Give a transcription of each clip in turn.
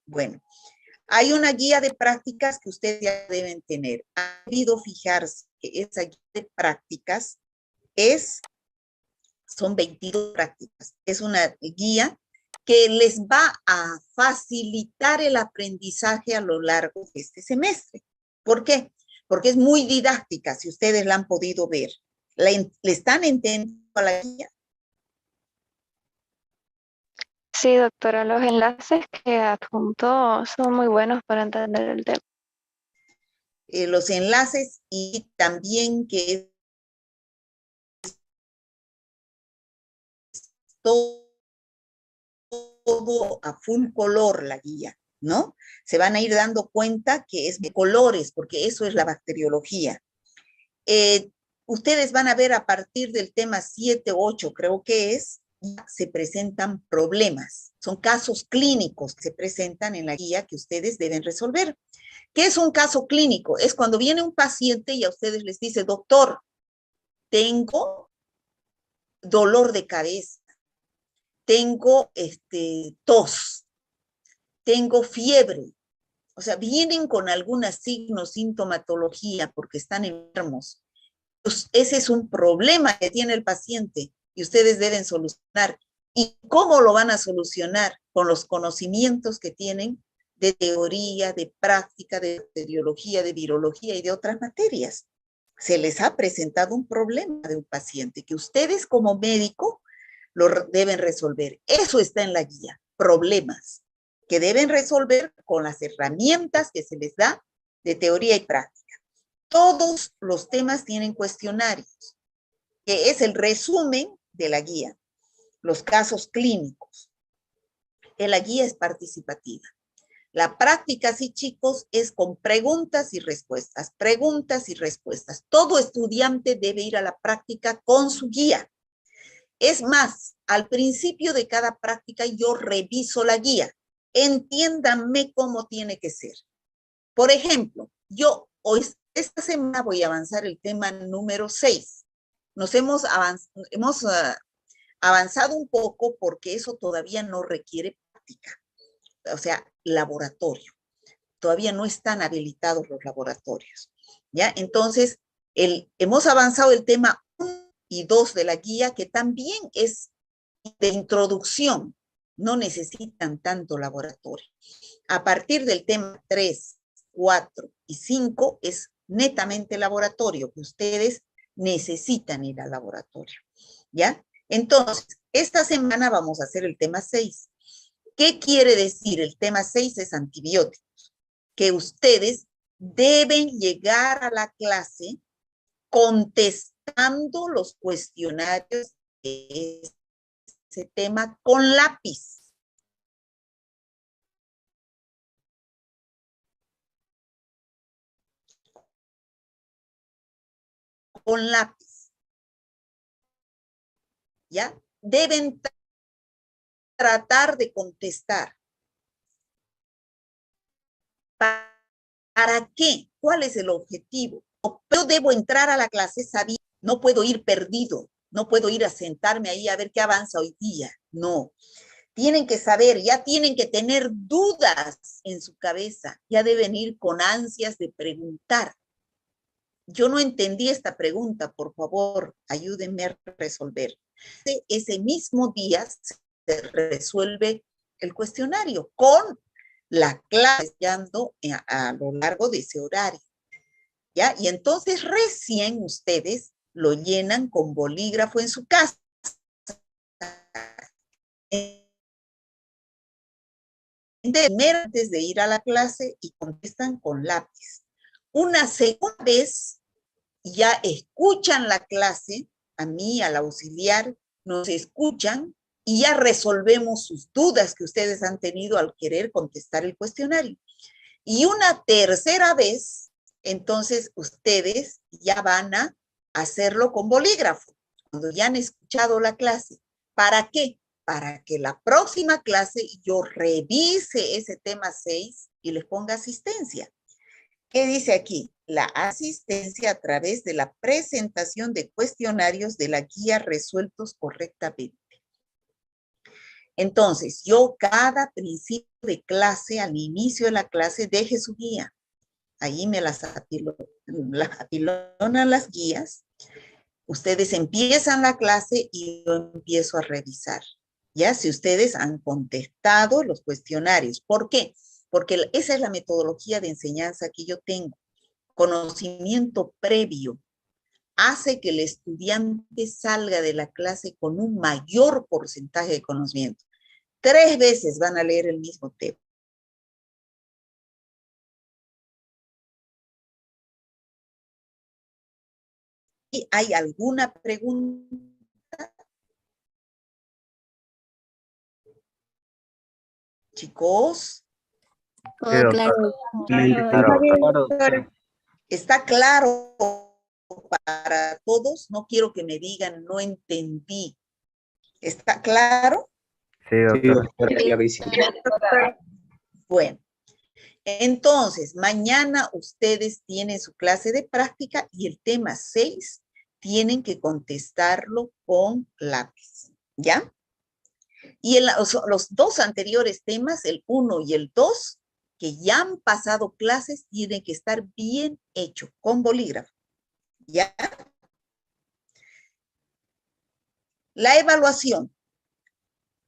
Bueno, hay una guía de prácticas que ustedes ya deben tener. Ha debido fijarse que esa guía de prácticas son 22 prácticas. Es una guía que les va a facilitar el aprendizaje a lo largo de este semestre. ¿Por qué? Porque es muy didáctica, si ustedes la han podido ver. ¿Le están entendiendo a la guía? Sí, doctora, los enlaces que adjunto son muy buenos para entender el tema. Los enlaces y también que es todo a full color la guía, ¿no? Se van a ir dando cuenta que es de colores, porque eso es la bacteriología. Ustedes van a ver a partir del tema 7, 8, creo que es, se presentan problemas. Son casos clínicos que se presentan en la guía que ustedes deben resolver. ¿Qué es un caso clínico? Es cuando viene un paciente y a ustedes les dice, doctor, tengo dolor de cabeza, tengo tos, tengo fiebre. O sea, vienen con algunos signos, sintomatología, porque están enfermos. Pues ese es un problema que tiene el paciente y ustedes deben solucionar. ¿Y cómo lo van a solucionar? Con los conocimientos que tienen de teoría, de práctica, de bacteriología, de virología y de otras materias. Se les ha presentado un problema de un paciente que ustedes como médico lo deben resolver. Eso está en la guía, problemas que deben resolver con las herramientas que se les da de teoría y práctica. Todos los temas tienen cuestionarios, que es el resumen de la guía, los casos clínicos. La guía es participativa. La práctica, sí, chicos, es con preguntas y respuestas, preguntas y respuestas. Todo estudiante debe ir a la práctica con su guía. Es más, al principio de cada práctica yo reviso la guía. Entiéndanme cómo tiene que ser. Por ejemplo, yo hoy, esta semana voy a avanzar el tema número 6. Nos hemos avanzado un poco porque eso todavía no requiere práctica, o sea, laboratorio. Todavía no están habilitados los laboratorios. ¿Ya? Entonces, hemos avanzado el tema 1 y 2 de la guía, que también es de introducción, no necesitan tanto laboratorio. A partir del tema 3, 4 y 5 es netamente laboratorio, que ustedes necesitan ir al laboratorio, ¿ya? Entonces, esta semana vamos a hacer el tema 6. ¿Qué quiere decir? El tema 6 es antibióticos, que ustedes deben llegar a la clase contestando los cuestionarios de ese tema con lápiz. Con lápiz. ¿Ya? Deben tratar de contestar. ¿Para qué? ¿Cuál es el objetivo? Yo debo entrar a la clase sabiendo, no puedo ir perdido, no puedo ir a sentarme ahí a ver qué avanza hoy día. No. Tienen que saber, ya tienen que tener dudas en su cabeza, ya deben ir con ansias de preguntar. Yo no entendí esta pregunta, por favor, ayúdenme a resolver. Ese mismo día se resuelve el cuestionario con la clase a lo largo de ese horario. ¿Ya? Y entonces recién ustedes lo llenan con bolígrafo en su casa. Antes de ir a la clase y contestan con lápiz. Una segunda vez ya escuchan la clase, a mí, al auxiliar, nos escuchan y ya resolvemos sus dudas que ustedes han tenido al querer contestar el cuestionario. Y una tercera vez, entonces ustedes ya van a hacerlo con bolígrafo, cuando ya han escuchado la clase. ¿Para qué? Para que la próxima clase yo revise ese tema 6 y les ponga asistencia. ¿Qué dice aquí? La asistencia a través de la presentación de cuestionarios de la guía resueltos correctamente. Entonces, yo cada principio de clase, al inicio de la clase, deje su guía. Ahí me las apilonan las guías. Ustedes empiezan la clase y yo empiezo a revisar. Ya, si ustedes han contestado los cuestionarios. ¿Por qué? Porque esa es la metodología de enseñanza que yo tengo. Conocimiento previo hace que el estudiante salga de la clase con un mayor porcentaje de conocimiento. 3 veces van a leer el mismo tema. ¿Y hay alguna pregunta? Chicos, Todo claro. Claro. ¿está claro para todos? No quiero que me digan, no entendí. ¿Está claro? Sí, Sí, doctora. doctora, clarísimo. Bueno, entonces, mañana ustedes tienen su clase de práctica y el tema 6 tienen que contestarlo con lápiz, ¿ya? Y los 2 anteriores temas, el 1 y el 2, que ya han pasado clases, tienen que estar bien hechos con bolígrafo, ¿ya? La evaluación,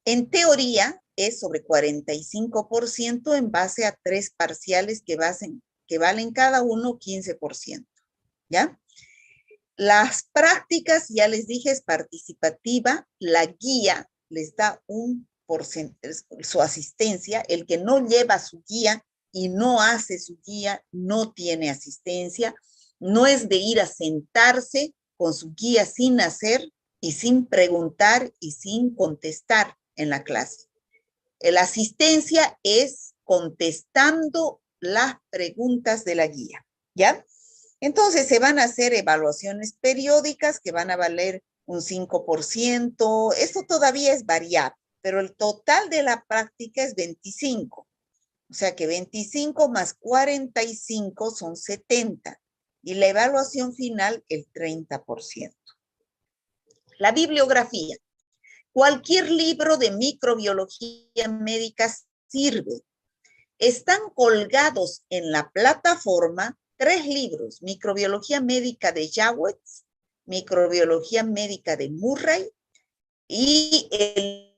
en teoría, es sobre 45% en base a 3 parciales que valen cada uno 15%, ¿ya? Las prácticas, ya les dije, es participativa. La guía les da un porcentaje, su asistencia. El que no lleva su guía y no hace su guía, no tiene asistencia. No es de ir a sentarse con su guía sin hacer y sin preguntar y sin contestar en la clase. La asistencia es contestando las preguntas de la guía, ¿ya? Entonces se van a hacer evaluaciones periódicas que van a valer un 5%. Esto todavía es variable, pero el total de la práctica es 25. O sea que 25 más 45 son 70. Y la evaluación final, el 30%. La bibliografía. Cualquier libro de microbiología médica sirve. Están colgados en la plataforma 3 libros: Microbiología médica de Jawetz, Microbiología médica de Murray y el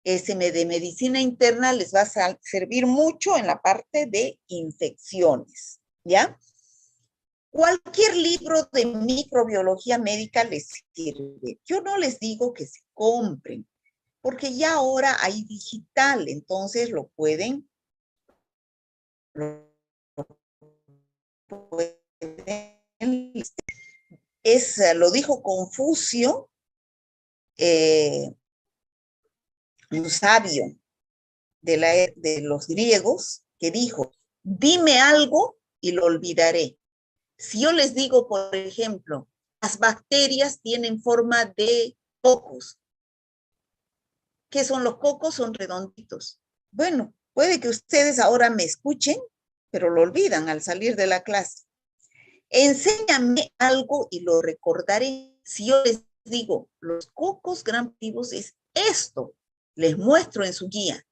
SM de Medicina Interna. Les va a servir mucho en la parte de infecciones, ¿ya? Cualquier libro de microbiología médica les sirve. Yo no les digo que se compren, porque ya ahora hay digital, entonces lo pueden lo dijo Confucio, un sabio de los griegos, que dijo: dime algo y lo olvidaré. Si yo les digo, por ejemplo, las bacterias tienen forma de cocos. ¿Qué son los cocos? Son redonditos. Bueno, puede que ustedes ahora me escuchen, pero lo olvidan al salir de la clase. Enséñame algo y lo recordaré. Si yo les digo, los cocos gram positivos es esto, les muestro en su guía.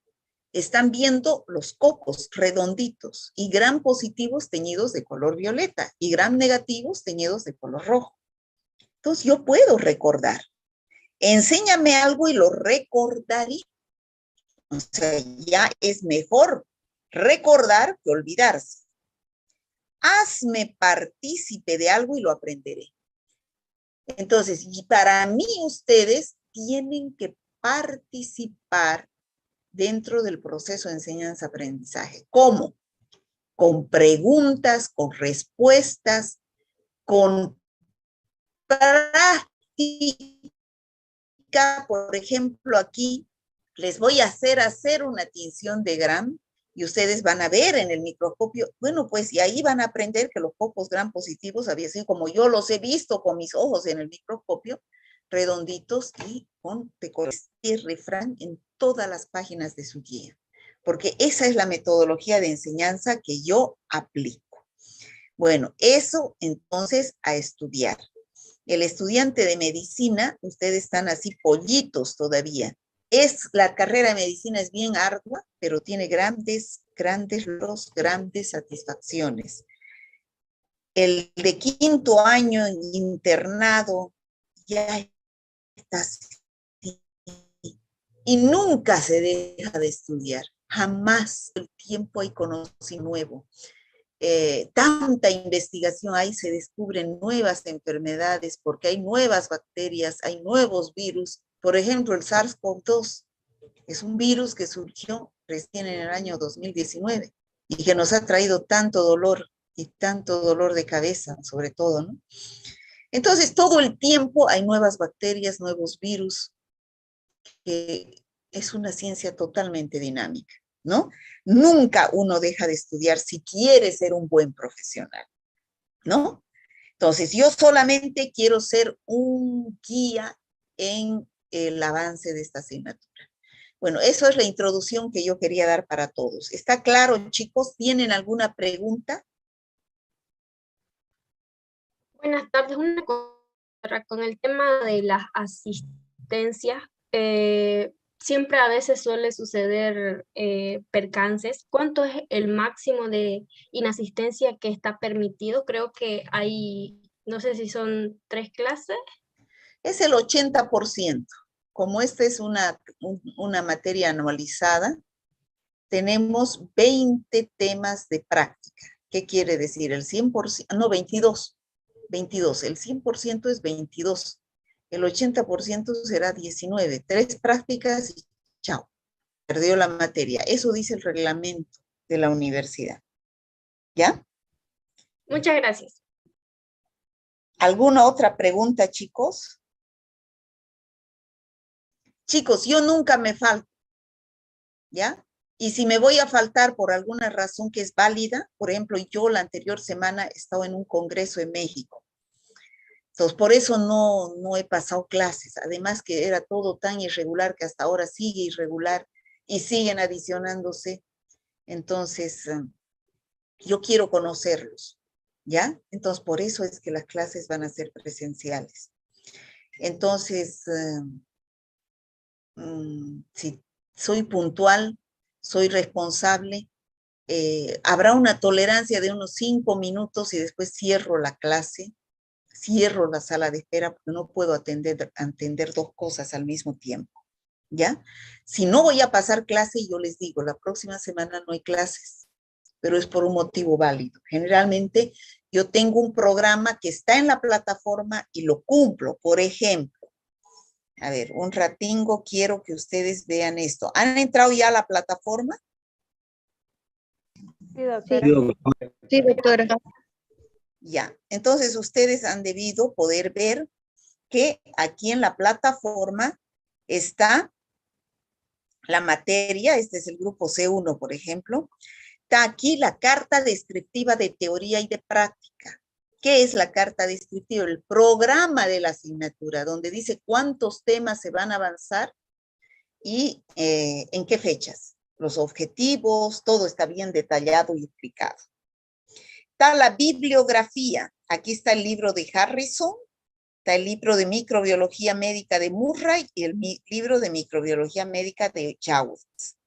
Están viendo los cocos redonditos y gram positivos teñidos de color violeta y gram negativos teñidos de color rojo. Entonces yo puedo recordar. Enséñame algo y lo recordaré. O sea, ya es mejor recordar que olvidarse. Hazme partícipe de algo y lo aprenderé. Entonces, y para mí ustedes tienen que participar dentro del proceso de enseñanza-aprendizaje. ¿Cómo? Con preguntas, con respuestas, con práctica. Por ejemplo, aquí les voy a hacer una tinción de gram y ustedes van a ver en el microscopio. Bueno, pues y ahí van a aprender que los cocos gram positivos había sido como yo los he visto con mis ojos en el microscopio, redonditos y con este refrán en todas las páginas de su guía, porque esa es la metodología de enseñanza que yo aplico. Bueno, eso entonces a estudiar. El estudiante de medicina, ustedes están así pollitos todavía. La carrera de medicina es bien ardua, pero tiene grandes logros, grandes satisfacciones. El de quinto año internado ya está así. Y nunca se deja de estudiar. Jamás el tiempo hay conocimiento nuevo. Tanta investigación hay, se descubren nuevas enfermedades porque hay nuevas bacterias, hay nuevos virus. Por ejemplo, el SARS-CoV-2 es un virus que surgió recién en el año 2019 y que nos ha traído tanto dolor y tanto dolor de cabeza, sobre todo, ¿no? Entonces, todo el tiempo hay nuevas bacterias, nuevos virus, que es una ciencia totalmente dinámica, ¿no? Nunca uno deja de estudiar si quiere ser un buen profesional, ¿no? Entonces, yo solamente quiero ser un guía en el avance de esta asignatura. Bueno, eso es la introducción que yo quería dar para todos. ¿Está claro, chicos? ¿Tienen alguna pregunta? Buenas tardes. Una cosa con el tema de las asistencias. Siempre a veces suele suceder percances. ¿Cuánto es el máximo de inasistencia que está permitido? Creo que hay, no sé si son 3 clases. Es el 80%. Como esta es una materia anualizada, tenemos 20 temas de práctica. ¿Qué quiere decir? El 100%, no, 22. 22, el 100% es 22. El 80% será 19. 3 prácticas y chao. Perdió la materia. Eso dice el reglamento de la universidad. ¿Ya? Muchas gracias. ¿Alguna otra pregunta, chicos? Chicos, yo nunca me falto, ¿ya? Y si me voy a faltar por alguna razón que es válida, por ejemplo, yo la anterior semana he estado en un congreso en México. Entonces, por eso no he pasado clases. Además que era todo tan irregular que hasta ahora sigue irregular y siguen adicionándose. Entonces, yo quiero conocerlos, ¿ya? Entonces, por eso es que las clases van a ser presenciales. Entonces, si soy puntual, soy responsable, habrá una tolerancia de unos 5 minutos y después cierro la clase, cierro la sala de espera porque no puedo atender 2 cosas al mismo tiempo, ¿ya? Si no voy a pasar clase, yo les digo, la próxima semana no hay clases, pero es por un motivo válido. Generalmente yo tengo un programa que está en la plataforma y lo cumplo. Por ejemplo, a ver, un ratingo, quiero que ustedes vean esto. ¿Han entrado ya a la plataforma? Sí, doctora. Sí, doctora. Ya, entonces ustedes han debido poder ver que aquí en la plataforma está la materia, este es el grupo C1, por ejemplo. Está aquí la carta descriptiva de teoría y de práctica. ¿Qué es la carta descriptiva? El programa de la asignatura, donde dice cuántos temas se van a avanzar y en qué fechas. Los objetivos, todo está bien detallado y explicado. Está la bibliografía. Aquí está el libro de Harrison, está el libro de microbiología médica de Murray y el libro de microbiología médica de Chawitz.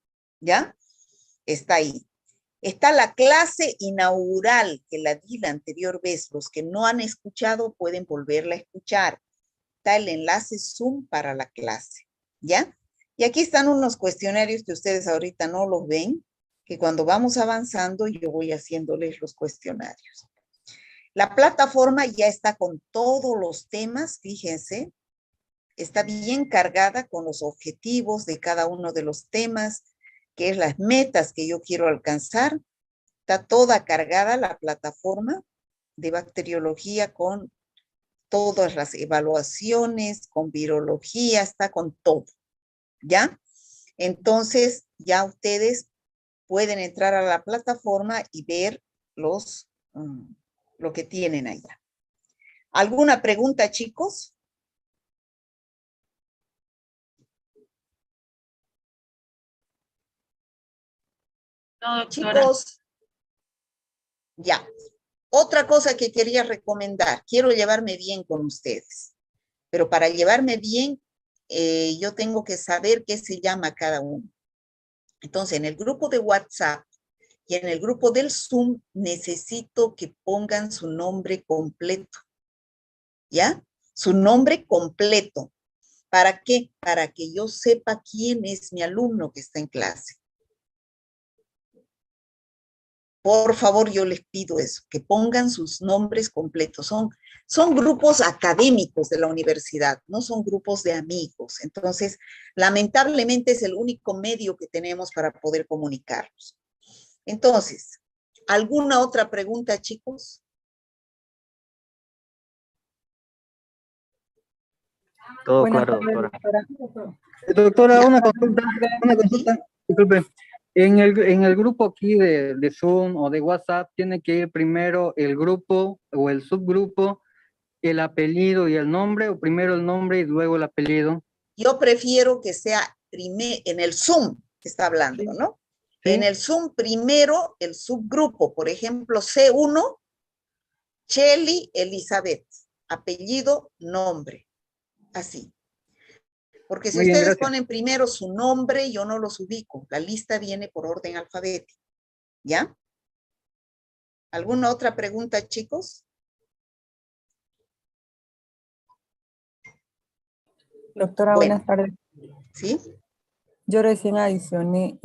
¿Ya? Está ahí. Está la clase inaugural que la di la anterior vez. Los que no han escuchado pueden volverla a escuchar. Está el enlace Zoom para la clase. ¿Ya? Y aquí están unos cuestionarios que ustedes ahorita no los ven, que cuando vamos avanzando yo voy haciéndoles los cuestionarios. La plataforma ya está con todos los temas, fíjense, está bien cargada con los objetivos de cada uno de los temas, que es las metas que yo quiero alcanzar. Está toda cargada la plataforma de bacteriología con todas las evaluaciones, con virología, está con todo, ¿ya? Entonces, ya ustedes pueden entrar a la plataforma y ver lo que tienen allá. ¿Alguna pregunta, chicos? No, doctora. Chicos, ya. Otra cosa que quería recomendar, quiero llevarme bien con ustedes, pero para llevarme bien, yo tengo que saber qué se llama cada uno. Entonces, en el grupo de WhatsApp y en el grupo del Zoom, necesito que pongan su nombre completo, ¿ya? Su nombre completo. ¿Para qué? Para que yo sepa quién es mi alumno que está en clase. Por favor, yo les pido eso, que pongan sus nombres completos. Son grupos académicos de la universidad, no son grupos de amigos. Entonces, lamentablemente es el único medio que tenemos para poder comunicarnos. Entonces, ¿alguna otra pregunta, chicos? Todo Buenas claro, tardes, doctora. doctora. Doctora, una consulta, disculpe. En el grupo aquí de Zoom o de WhatsApp, ¿tiene que ir primero el grupo o el subgrupo, el apellido y el nombre, o primero el nombre y luego el apellido? Yo prefiero que sea en el Zoom que está hablando, ¿no? ¿Sí? En el Zoom primero el subgrupo, por ejemplo, C1, Shelly Elizabeth, apellido, nombre, así. Porque si Muy bien, ustedes gracias. ponen primero su nombre, yo no los ubico. La lista viene por orden alfabético, ¿ya? ¿Alguna otra pregunta, chicos? Doctora, Bueno, buenas tardes. ¿sí? Yo recién adicioné,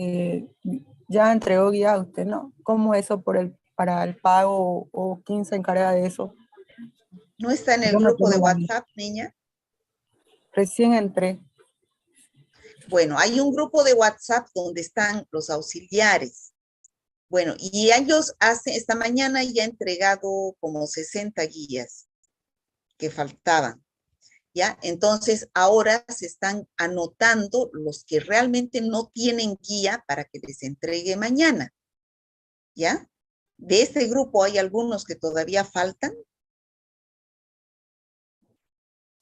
ya entregó guía a usted, ¿no? ¿Cómo eso para el pago o quién se encarga de eso? ¿No está en el Yo no grupo de tengo la mía. WhatsApp, niña? Recién entré. Bueno, hay un grupo de WhatsApp donde están los auxiliares. Bueno, y ellos esta mañana ya han entregado como 60 guías que faltaban, ¿ya? Entonces, ahora se están anotando los que realmente no tienen guía para que les entregue mañana, ¿ya? De este grupo hay algunos que todavía faltan.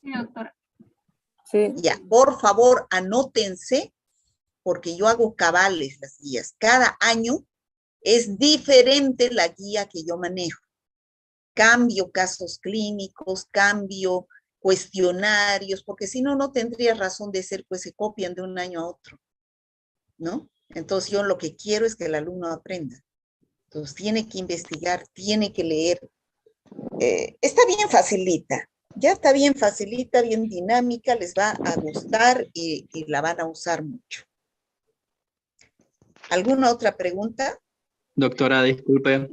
Sí, doctora. Sí, Ya, por favor, anótense, porque yo hago cabales las guías. Cada año es diferente la guía que yo manejo. Cambio casos clínicos, cambio cuestionarios, porque si no, no tendría razón de ser, pues se copian de un año a otro, ¿no? Entonces yo lo que quiero es que el alumno aprenda. Entonces tiene que investigar, tiene que leer. Está bien facilita, ya está bien facilita, bien dinámica, les va a gustar y la van a usar mucho. ¿Alguna otra pregunta? Doctora, disculpe.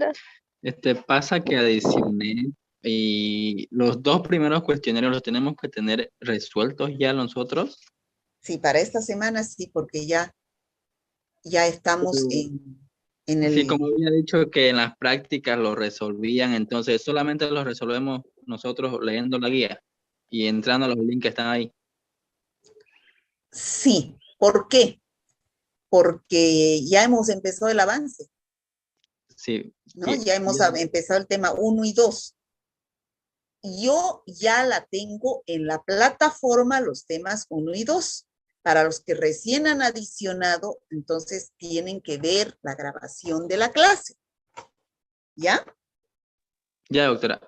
Pasa que adicioné y los dos primeros cuestionarios los tenemos que tener resueltos ya nosotros. Sí, para esta semana sí, porque ya estamos en Sí, como el... había dicho que en las prácticas lo resolvían, entonces solamente lo resolvemos nosotros leyendo la guía y entrando a los links que están ahí. Sí, ¿por qué? Porque ya hemos empezado el avance, Sí, ¿no? Ya hemos empezado el tema 1 y 2. Yo ya la tengo en la plataforma, los temas 1 y 2. Para los que recién han adicionado, entonces tienen que ver la grabación de la clase. ¿Ya? Ya, doctora.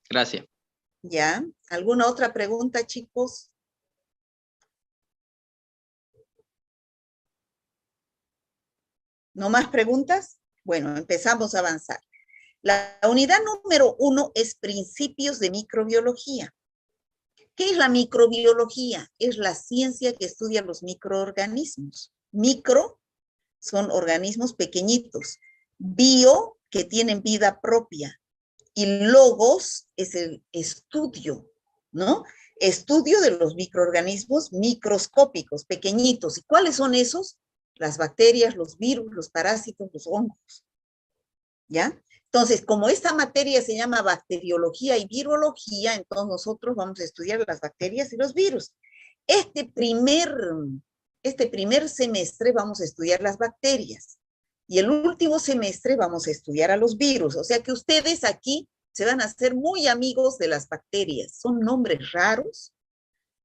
Gracias. ¿Ya? ¿Alguna otra pregunta, chicos? ¿No más preguntas? Bueno, empezamos a avanzar. La unidad número 1 es principios de microbiología. ¿Qué es la microbiología? Es la ciencia que estudia los microorganismos. Micro son organismos pequeñitos. Bio, que tienen vida propia. Y logos es el estudio, ¿no? Estudio de los microorganismos microscópicos, pequeñitos. ¿Y cuáles son esos? Las bacterias, los virus, los parásitos, los hongos. ¿Ya? Entonces, como esta materia se llama bacteriología y virología, entonces nosotros vamos a estudiar las bacterias y los virus. Este primer semestre vamos a estudiar las bacterias y el último semestre vamos a estudiar a los virus. O sea que ustedes aquí se van a hacer muy amigos de las bacterias. Son nombres raros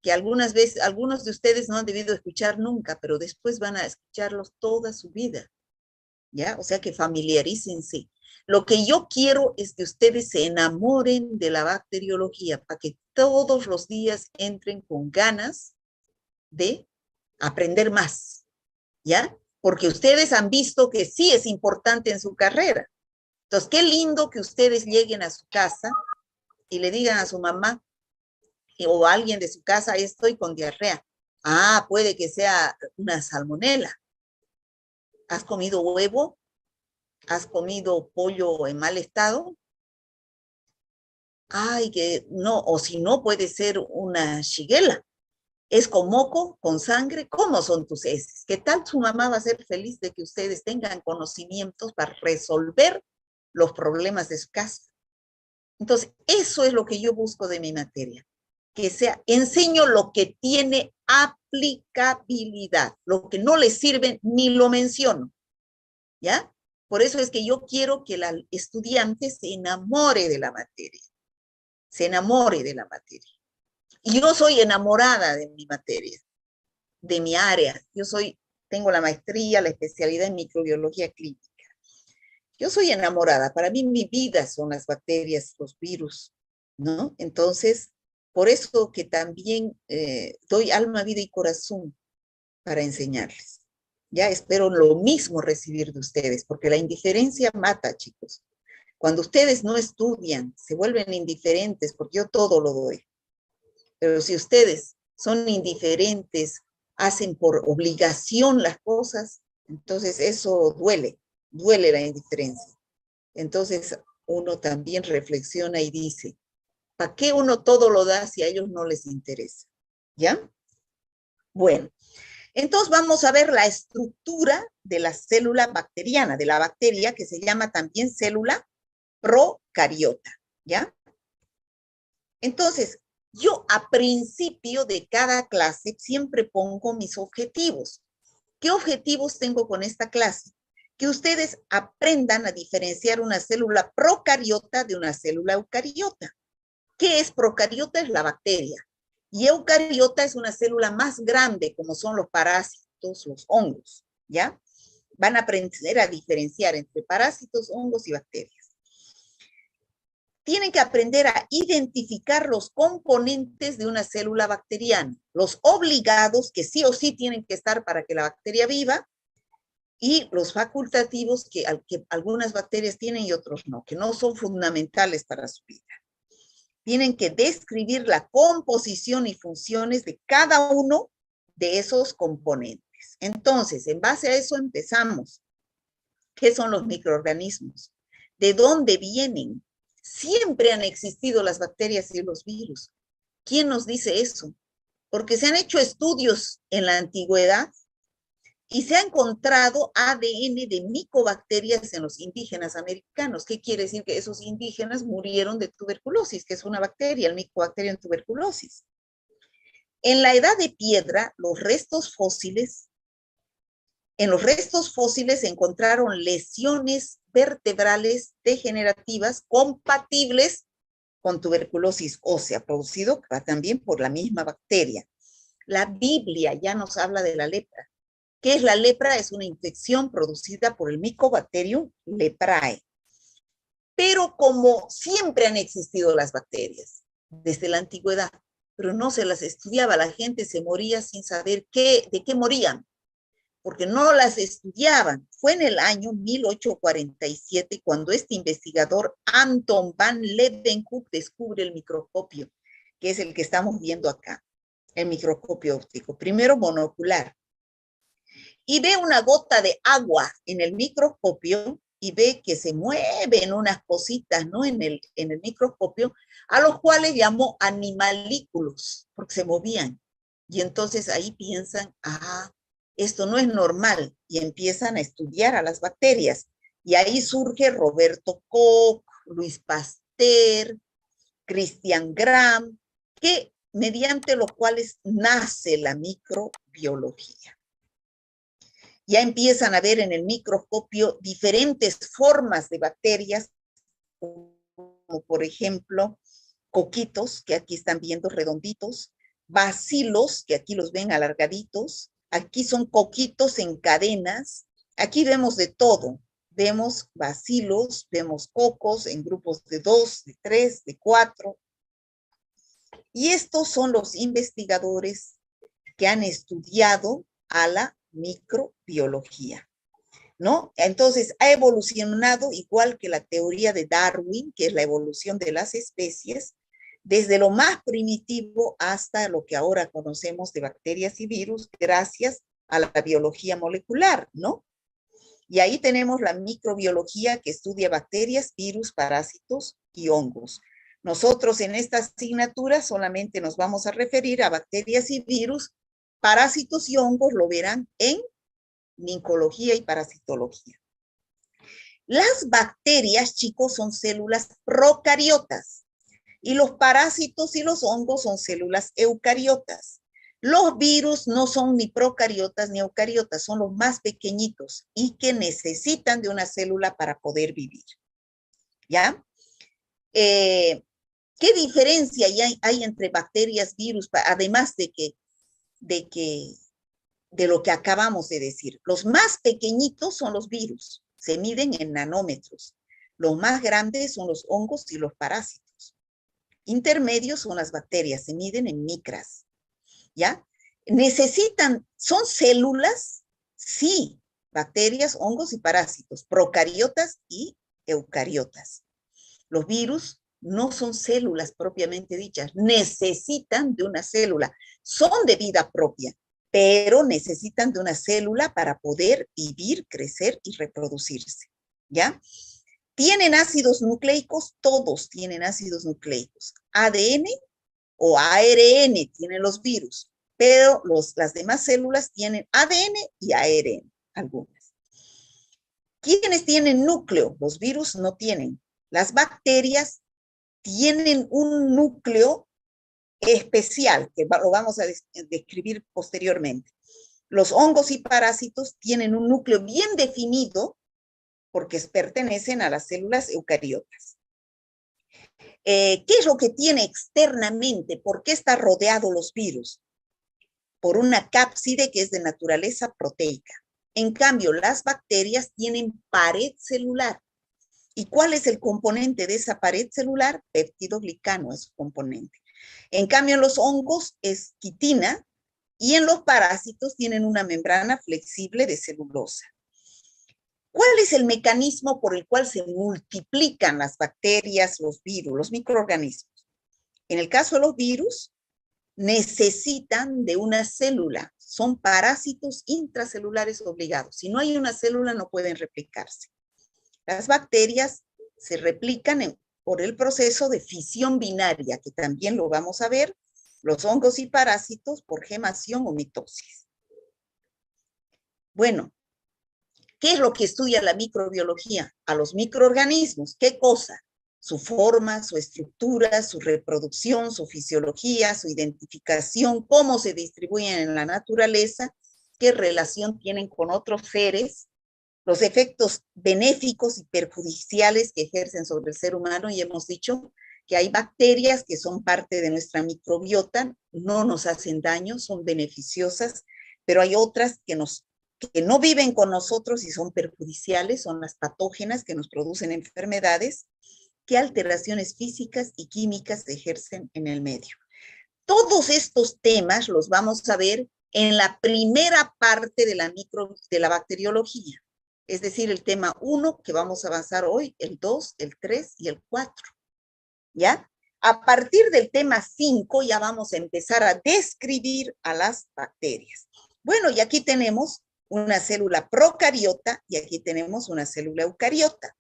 que algunas veces, algunos de ustedes no han debido escuchar nunca, pero después van a escucharlos toda su vida. ¿ya? O sea que familiarícense. Lo que yo quiero es que ustedes se enamoren de la bacteriología para que todos los días entren con ganas de aprender más, ¿ya? Porque ustedes han visto que sí es importante en su carrera. Entonces, qué lindo que ustedes lleguen a su casa y le digan a su mamá o a alguien de su casa, estoy con diarrea. Ah, puede que sea una salmonela. ¿Has comido huevo? ¿Has comido pollo en mal estado? Ay, que no, o si no, puede ser una shigella. Es con moco, con sangre. ¿Cómo son tus heces? ¿Qué tal su mamá va a ser feliz de que ustedes tengan conocimientos para resolver los problemas de su casa? Entonces, eso es lo que yo busco de mi materia. Que sea, enseño lo que tiene aplicabilidad. Lo que no le sirve ni lo menciono. ¿Ya? Por eso es que yo quiero que la estudiante se enamore de la materia. Se enamore de la materia. Y yo soy enamorada de mi materia, de mi área. Tengo la maestría, la especialidad en microbiología clínica. Yo soy enamorada. Para mí mi vida son las bacterias, los virus, ¿no? Entonces, por eso que también doy alma, vida y corazón para enseñarles. Ya espero lo mismo recibir de ustedes, porque la indiferencia mata, chicos. Cuando ustedes no estudian, se vuelven indiferentes, porque yo todo lo doy. Pero si ustedes son indiferentes, hacen por obligación las cosas, entonces eso duele la indiferencia. Entonces uno también reflexiona y dice, ¿para qué uno todo lo da si a ellos no les interesa? ¿Ya? Bueno, entonces vamos a ver la estructura de la célula bacteriana, de la bacteria que se llama también célula procariota, ¿ya? Entonces, yo a principio de cada clase siempre pongo mis objetivos. ¿Qué objetivos tengo con esta clase? Que ustedes aprendan a diferenciar una célula procariota de una célula eucariota. ¿Qué es procariota? Es la bacteria. Y eucariota es una célula más grande, como son los parásitos, los hongos, ¿ya? Van a aprender a diferenciar entre parásitos, hongos y bacterias. Tienen que aprender a identificar los componentes de una célula bacteriana, los obligados que sí o sí tienen que estar para que la bacteria viva, y los facultativos que algunas bacterias tienen y otros no, que no son fundamentales para su vida. Tienen que describir la composición y funciones de cada uno de esos componentes. Entonces, en base a eso empezamos. ¿Qué son los microorganismos? ¿De dónde vienen? Siempre han existido las bacterias y los virus. ¿Quién nos dice eso? Porque se han hecho estudios en la antigüedad y se ha encontrado ADN de micobacterias en los indígenas americanos. ¿Qué quiere decir? Que esos indígenas murieron de tuberculosis, que es una bacteria, el Mycobacterium tuberculosis. En la edad de piedra, en los restos fósiles se encontraron lesiones vertebrales degenerativas compatibles con tuberculosis ósea, producido también por la misma bacteria. La Biblia ya nos habla de la lepra. ¿Qué es la lepra? Es una infección producida por el Mycobacterium leprae. Pero como siempre han existido las bacterias, desde la antigüedad, pero no se las estudiaba, la gente se moría sin saber de qué morían, porque no las estudiaban. Fue en el año 1847 cuando este investigador Anton van Leeuwenhoek descubre el microscopio, que es el que estamos viendo acá, el microscopio óptico, primero monocular. Y ve una gota de agua en el microscopio y ve que se mueven unas cositas, ¿no? en el microscopio, a los cuales llamó animalículos, porque se movían. Y entonces ahí piensan, esto no es normal, y empiezan a estudiar a las bacterias. Y ahí surge Roberto Koch, Luis Pasteur, Christian Gram, mediante los cuales nace la microbiología. Ya empiezan a ver en el microscopio diferentes formas de bacterias, como por ejemplo, coquitos, que aquí están viendo redonditos, bacilos, que aquí los ven alargaditos, aquí son coquitos en cadenas, aquí vemos de todo, vemos bacilos, vemos cocos en grupos de 2, de 3, de 4. Y estos son los investigadores que han estudiado a la microbiología, ¿no? Entonces, ha evolucionado igual que la teoría de Darwin, que es la evolución de las especies, desde lo más primitivo hasta lo que ahora conocemos de bacterias y virus, gracias a la biología molecular, ¿no? Y ahí tenemos la microbiología que estudia bacterias, virus, parásitos y hongos. Nosotros en esta asignatura solamente nos vamos a referir a bacterias y virus, parásitos y hongos lo verán en micología y parasitología. Las bacterias, chicos, son células procariotas y los parásitos y los hongos son células eucariotas. Los virus no son ni procariotas ni eucariotas, son los más pequeñitos y que necesitan de una célula para poder vivir. ¿Ya? ¿Qué diferencia hay entre bacterias, virus, además de lo que acabamos de decir? Los más pequeñitos son los virus, se miden en nanómetros. Los más grandes son los hongos y los parásitos. Intermedios son las bacterias, se miden en micras. ¿Ya? ¿Son células? Sí, bacterias, hongos y parásitos, procariotas y eucariotas. Los virus no son células propiamente dichas, necesitan de una célula, son de vida propia, pero necesitan de una célula para poder vivir, crecer y reproducirse, ¿ya? ¿Tienen ácidos nucleicos? Todos tienen ácidos nucleicos. ADN o ARN tienen los virus, pero las demás células tienen ADN y ARN, algunas. ¿Quiénes tienen núcleo? Los virus no tienen. Las bacterias tienen un núcleo especial, que lo vamos a describir posteriormente. Los hongos y parásitos tienen un núcleo bien definido porque pertenecen a las células eucariotas. ¿Qué es lo que tiene externamente? ¿Por qué está rodeado los virus? Por una cápside que es de naturaleza proteica. En cambio, las bacterias tienen pared celular. ¿Y cuál es el componente de esa pared celular? Peptidoglicano es su componente. En cambio, en los hongos es quitina y en los parásitos tienen una membrana flexible de celulosa. ¿Cuál es el mecanismo por el cual se multiplican las bacterias, los virus, los microorganismos? En el caso de los virus, necesitan de una célula. Son parásitos intracelulares obligados. Si no hay una célula, no pueden replicarse. Las bacterias se replican por el proceso de fisión binaria, que también lo vamos a ver. Los hongos y parásitos por gemación o mitosis. Bueno, ¿qué es lo que estudia la microbiología? A los microorganismos. ¿Qué cosa? Su forma, su estructura, su reproducción, su fisiología, su identificación, cómo se distribuyen en la naturaleza, qué relación tienen con otros seres, los efectos benéficos y perjudiciales que ejercen sobre el ser humano, y hemos dicho que hay bacterias que son parte de nuestra microbiota, no nos hacen daño, son beneficiosas, pero hay otras que no viven con nosotros y son perjudiciales, son las patógenas que nos producen enfermedades, qué alteraciones físicas y químicas ejercen en el medio. Todos estos temas los vamos a ver en la primera parte de la bacteriología, es decir, el tema 1 que vamos a avanzar hoy, el 2, el 3 y el 4, ¿ya? A partir del tema 5 ya vamos a empezar a describir a las bacterias. Bueno, y aquí tenemos una célula procariota y aquí tenemos una célula eucariota.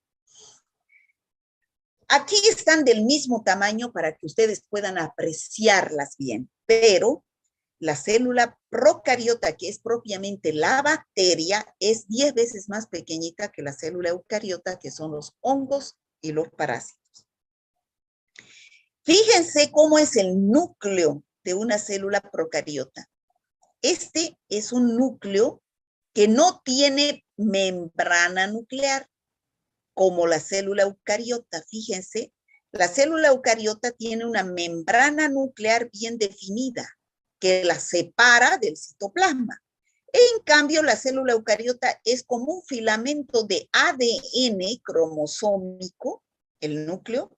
Aquí están del mismo tamaño para que ustedes puedan apreciarlas bien, pero la célula procariota, que es propiamente la bacteria, es 10 veces más pequeñita que la célula eucariota, que son los hongos y los parásitos. Fíjense cómo es el núcleo de una célula procariota. Este es un núcleo que no tiene membrana nuclear, como la célula eucariota. Fíjense, la célula eucariota tiene una membrana nuclear bien definida, que la separa del citoplasma. En cambio, la célula eucariota es como un filamento de ADN cromosómico, el núcleo,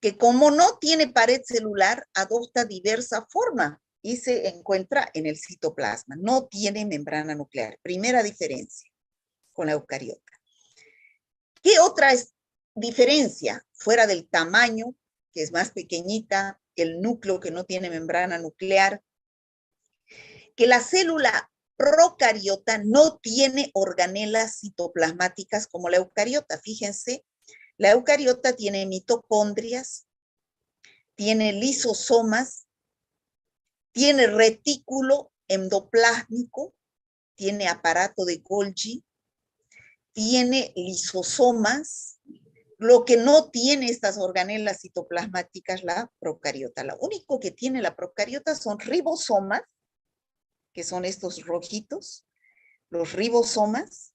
que como no tiene pared celular, adopta diversa forma y se encuentra en el citoplasma. No tiene membrana nuclear. Primera diferencia con la eucariota. ¿Qué otra diferencia? Fuera del tamaño, que es más pequeñita, el núcleo que no tiene membrana nuclear, que la célula procariota no tiene organelas citoplasmáticas como la eucariota. Fíjense, la eucariota tiene mitocondrias, tiene lisosomas, tiene retículo endoplásmico, tiene aparato de Golgi, tiene lisosomas. Lo que no tiene estas organelas citoplasmáticas, la procariota. Lo único que tiene la procariota son ribosomas, que son estos rojitos, los ribosomas,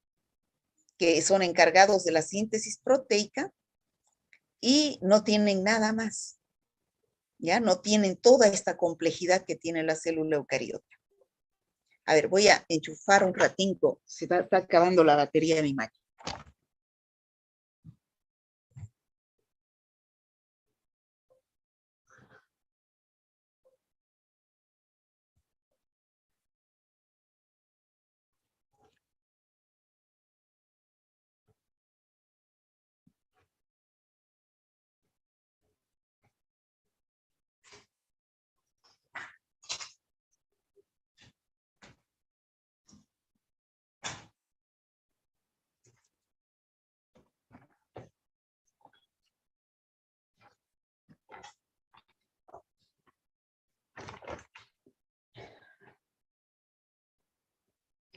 que son encargados de la síntesis proteica, y no tienen nada más. Ya no tienen toda esta complejidad que tiene la célula eucariota. A ver, voy a enchufar un ratito, se está acabando la batería de mi máquina.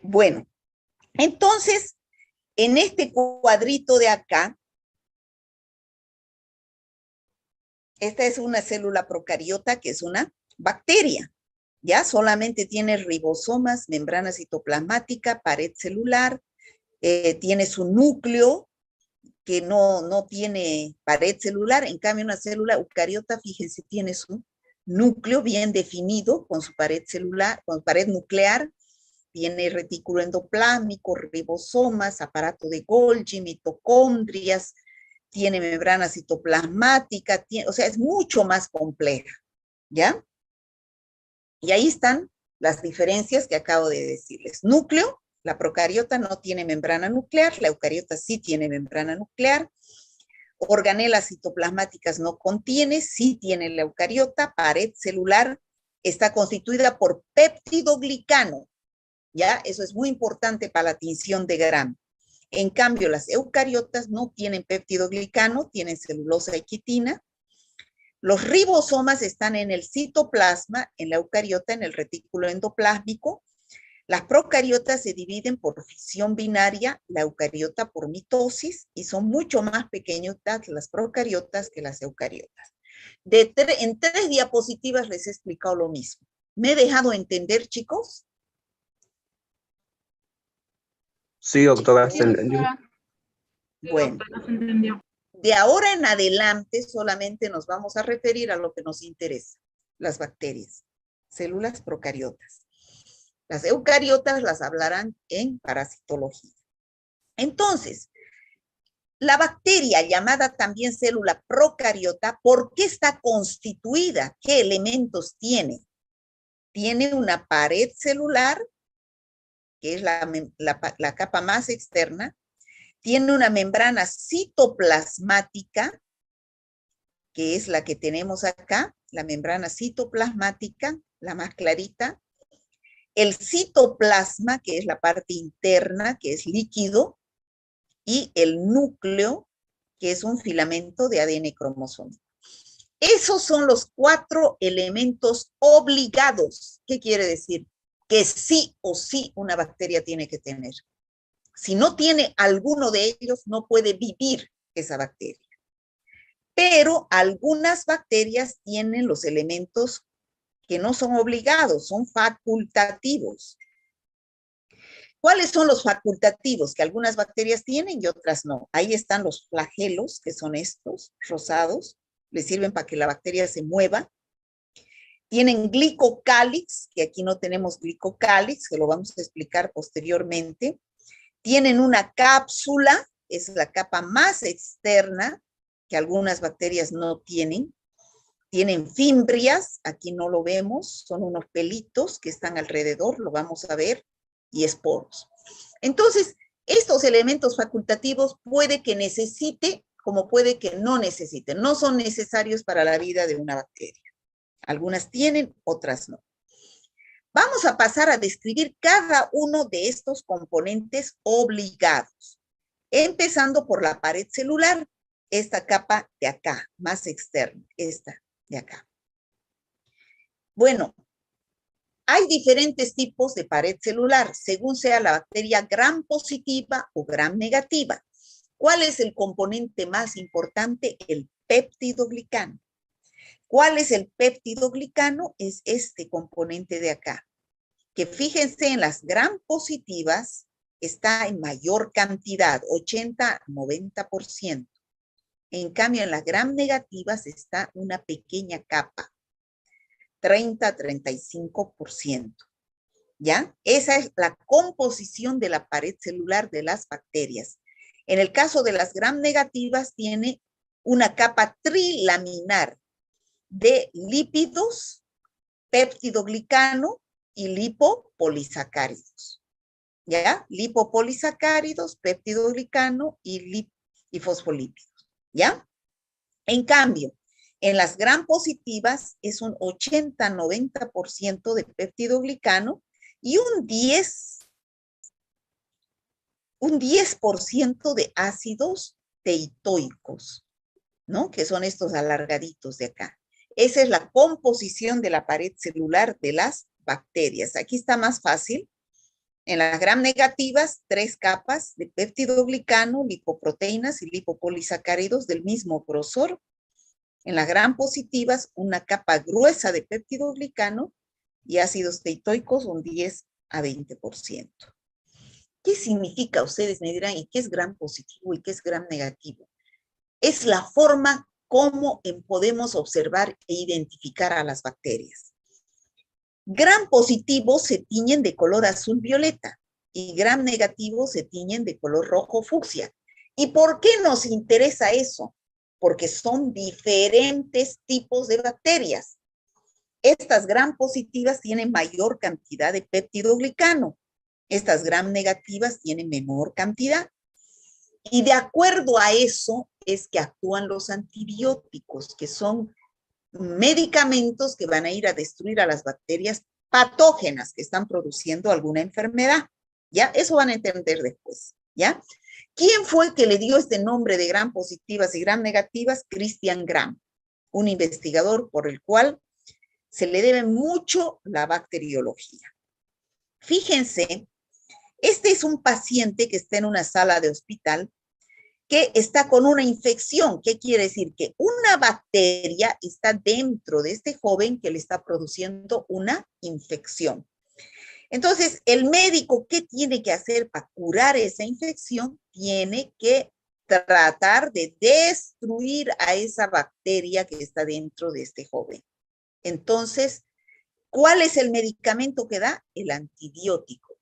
Bueno, entonces, en este cuadrito de acá, esta es una célula procariota que es una bacteria. Ya solamente tiene ribosomas, membrana citoplasmática, pared celular, tiene su núcleo que no tiene pared celular. En cambio, una célula eucariota, fíjense, tiene su núcleo bien definido con su pared celular, con pared nuclear. Tiene retículo endoplásmico, ribosomas, aparato de Golgi, mitocondrias, tiene membrana citoplasmática, o sea, es mucho más compleja, ¿ya? Y ahí están las diferencias que acabo de decirles. Núcleo, la procariota no tiene membrana nuclear, la eucariota sí tiene membrana nuclear. Organelas citoplasmáticas no contiene, sí tiene la eucariota. Pared celular está constituida por péptidoglicano, ¿ya? Eso es muy importante para la tinción de Gram. En cambio, las eucariotas no tienen péptidoglicano, tienen celulosa y quitina. Los ribosomas están en el citoplasma, en la eucariota, en el retículo endoplásmico. Las procariotas se dividen por fisión binaria, la eucariota por mitosis, y son mucho más pequeñitas las procariotas que las eucariotas. En 3 diapositivas les he explicado lo mismo. ¿Me he dejado entender, chicos? Sí, doctora, se entendió. Bueno, de ahora en adelante solamente nos vamos a referir a lo que nos interesa, las bacterias, células procariotas. Las eucariotas las hablarán en parasitología. Entonces, la bacteria llamada también célula procariota, ¿por qué está constituida? ¿Qué elementos tiene? Tiene una pared celular, que es la capa más externa, tiene una membrana citoplasmática, que es la que tenemos acá, la membrana citoplasmática, la más clarita, el citoplasma, que es la parte interna, que es líquido, y el núcleo, que es un filamento de ADN cromosómico. Esos son los 4 elementos obligados. ¿Qué quiere decir? Que sí o sí una bacteria tiene que tener. Si no tiene alguno de ellos, no puede vivir esa bacteria. Pero algunas bacterias tienen los elementos que no son obligados, son facultativos. ¿Cuáles son los facultativos? Que algunas bacterias tienen y otras no. Ahí están los flagelos, que son estos, rosados, les sirven para que la bacteria se mueva. Tienen glicocálix, que aquí no tenemos glicocálix, que lo vamos a explicar posteriormente. Tienen una cápsula, es la capa más externa, que algunas bacterias no tienen. Tienen fimbrias, aquí no lo vemos, son unos pelitos que están alrededor, lo vamos a ver, y esporos. Entonces, estos elementos facultativos puede que necesite, como puede que no necesite. No son necesarios para la vida de una bacteria. Algunas tienen, otras no. Vamos a pasar a describir cada uno de estos componentes obligados, empezando por la pared celular, esta capa de acá, más externa, esta de acá. Bueno, hay diferentes tipos de pared celular, según sea la bacteria gram positiva o gram negativa. ¿Cuál es el componente más importante? El péptidoglicano. ¿Cuál es el péptidoglicano? Es este componente de acá, que fíjense en las gram positivas está en mayor cantidad, 80-90%. En cambio, en las gram negativas está una pequeña capa, 30-35%. ¿Ya? Esa es la composición de la pared celular de las bacterias. En el caso de las gram negativas, tiene una capa trilaminar de lípidos, péptidoglicano y lipopolisacáridos. ¿Ya? Lipopolisacáridos, péptidoglicano y fosfolípidos. ¿Ya? En cambio, en las gram positivas es un 80-90% de péptidoglicano y un 10% de ácidos teitoicos, ¿no? Que son estos alargaditos de acá. Esa es la composición de la pared celular de las bacterias. Aquí está más fácil. En las gram negativas, 3 capas de péptidoglicano, lipoproteínas y lipopolisacáridos del mismo grosor. En las gram positivas, una capa gruesa de péptidoglicano y ácidos teitoicos, un 10-20%. ¿Qué significa? Ustedes me dirán, ¿y qué es gram positivo y qué es gram negativo? Es la forma como podemos observar e identificar a las bacterias. Gram positivo se tiñen de color azul violeta y gram negativo se tiñen de color rojo fucsia. ¿Y por qué nos interesa eso? Porque son diferentes tipos de bacterias. Estas gram positivas tienen mayor cantidad de péptidoglicano. Estas gram negativas tienen menor cantidad. Y de acuerdo a eso es que actúan los antibióticos, que son medicamentos que van a ir a destruir a las bacterias patógenas que están produciendo alguna enfermedad. ¿Ya? Eso van a entender después. ¿Ya? ¿Quién fue que le dio este nombre de gram positivas y gram negativas? Christian Gram, un investigador por el cual se le debe mucho la bacteriología. Fíjense, este es un paciente que está en una sala de hospital que está con una infección. ¿Qué quiere decir? Que una bacteria está dentro de este joven que le está produciendo una infección. Entonces, el médico, ¿qué tiene que hacer para curar esa infección? Tiene que tratar de destruir a esa bacteria que está dentro de este joven. Entonces, ¿cuál es el medicamento que da? El antibiótico.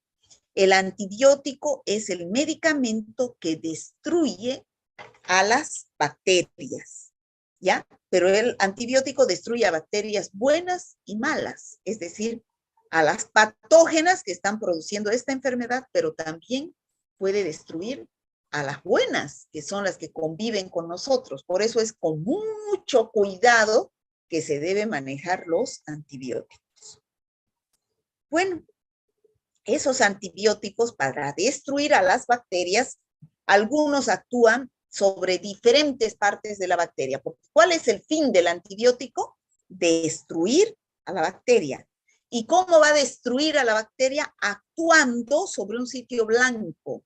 El antibiótico es el medicamento que destruye a las bacterias, ¿ya? Pero el antibiótico destruye a bacterias buenas y malas, es decir, a las patógenas que están produciendo esta enfermedad, pero también puede destruir a las buenas, que son las que conviven con nosotros. Por eso es con mucho cuidado que se debe manejar los antibióticos. Bueno, esos antibióticos para destruir a las bacterias, algunos actúan sobre diferentes partes de la bacteria. ¿Cuál es el fin del antibiótico? Destruir a la bacteria. ¿Y cómo va a destruir a la bacteria? Actuando sobre un sitio blanco.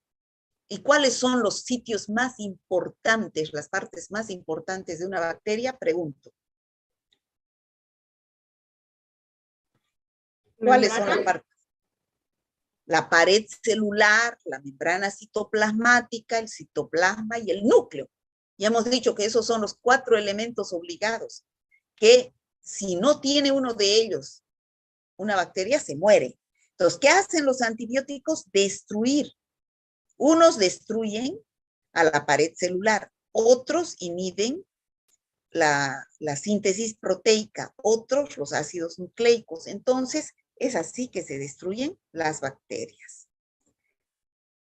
¿Y cuáles son los sitios más importantes, las partes más importantes de una bacteria? Pregunto. ¿Cuáles son las partes? La pared celular, la membrana citoplasmática, el citoplasma y el núcleo. Ya hemos dicho que esos son los 4 elementos obligados que Si no tiene uno de ellos, una bacteria se muere. Entonces, ¿qué hacen los antibióticos? Destruir. Unos destruyen a la pared celular, otros inhiben la síntesis proteica, otros los ácidos nucleicos. Entonces, es así que se destruyen las bacterias.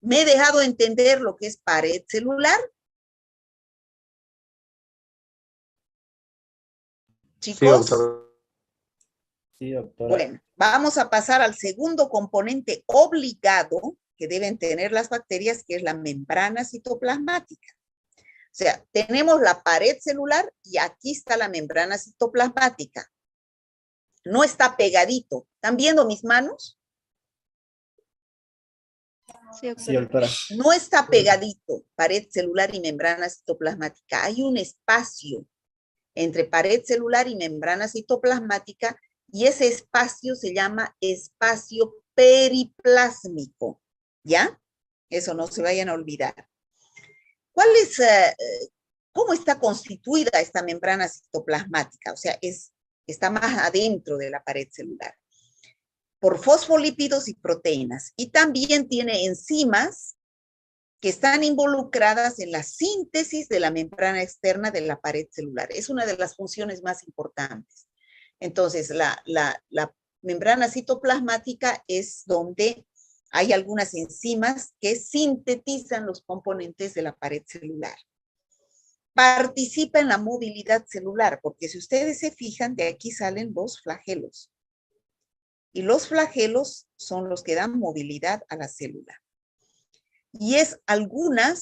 ¿Me he dejado entender lo que es pared celular? Chicos. Sí, doctora. Sí, doctora. Bueno, vamos a pasar al segundo componente obligado que deben tener las bacterias, que es la membrana citoplasmática. O sea, tenemos la pared celular y aquí está la membrana citoplasmática. No está pegadito. ¿Están viendo mis manos? Sí, doctora. No está pegadito, pared celular y membrana citoplasmática. Hay un espacio entre pared celular y membrana citoplasmática y ese espacio se llama espacio periplásmico. ¿Ya? Eso no se vayan a olvidar. ¿Cómo está constituida esta membrana citoplasmática? O sea, está más adentro de la pared celular. Por fosfolípidos y proteínas. Y también tiene enzimas que están involucradas en la síntesis de la membrana externa de la pared celular. Es una de las funciones más importantes. Entonces, la membrana citoplasmática es donde hay algunas enzimas que sintetizan los componentes de la pared celular. Participa en la movilidad celular, porque si ustedes se fijan, de aquí salen los flagelos. Y los flagelos son los que dan movilidad a la célula. Y es alguna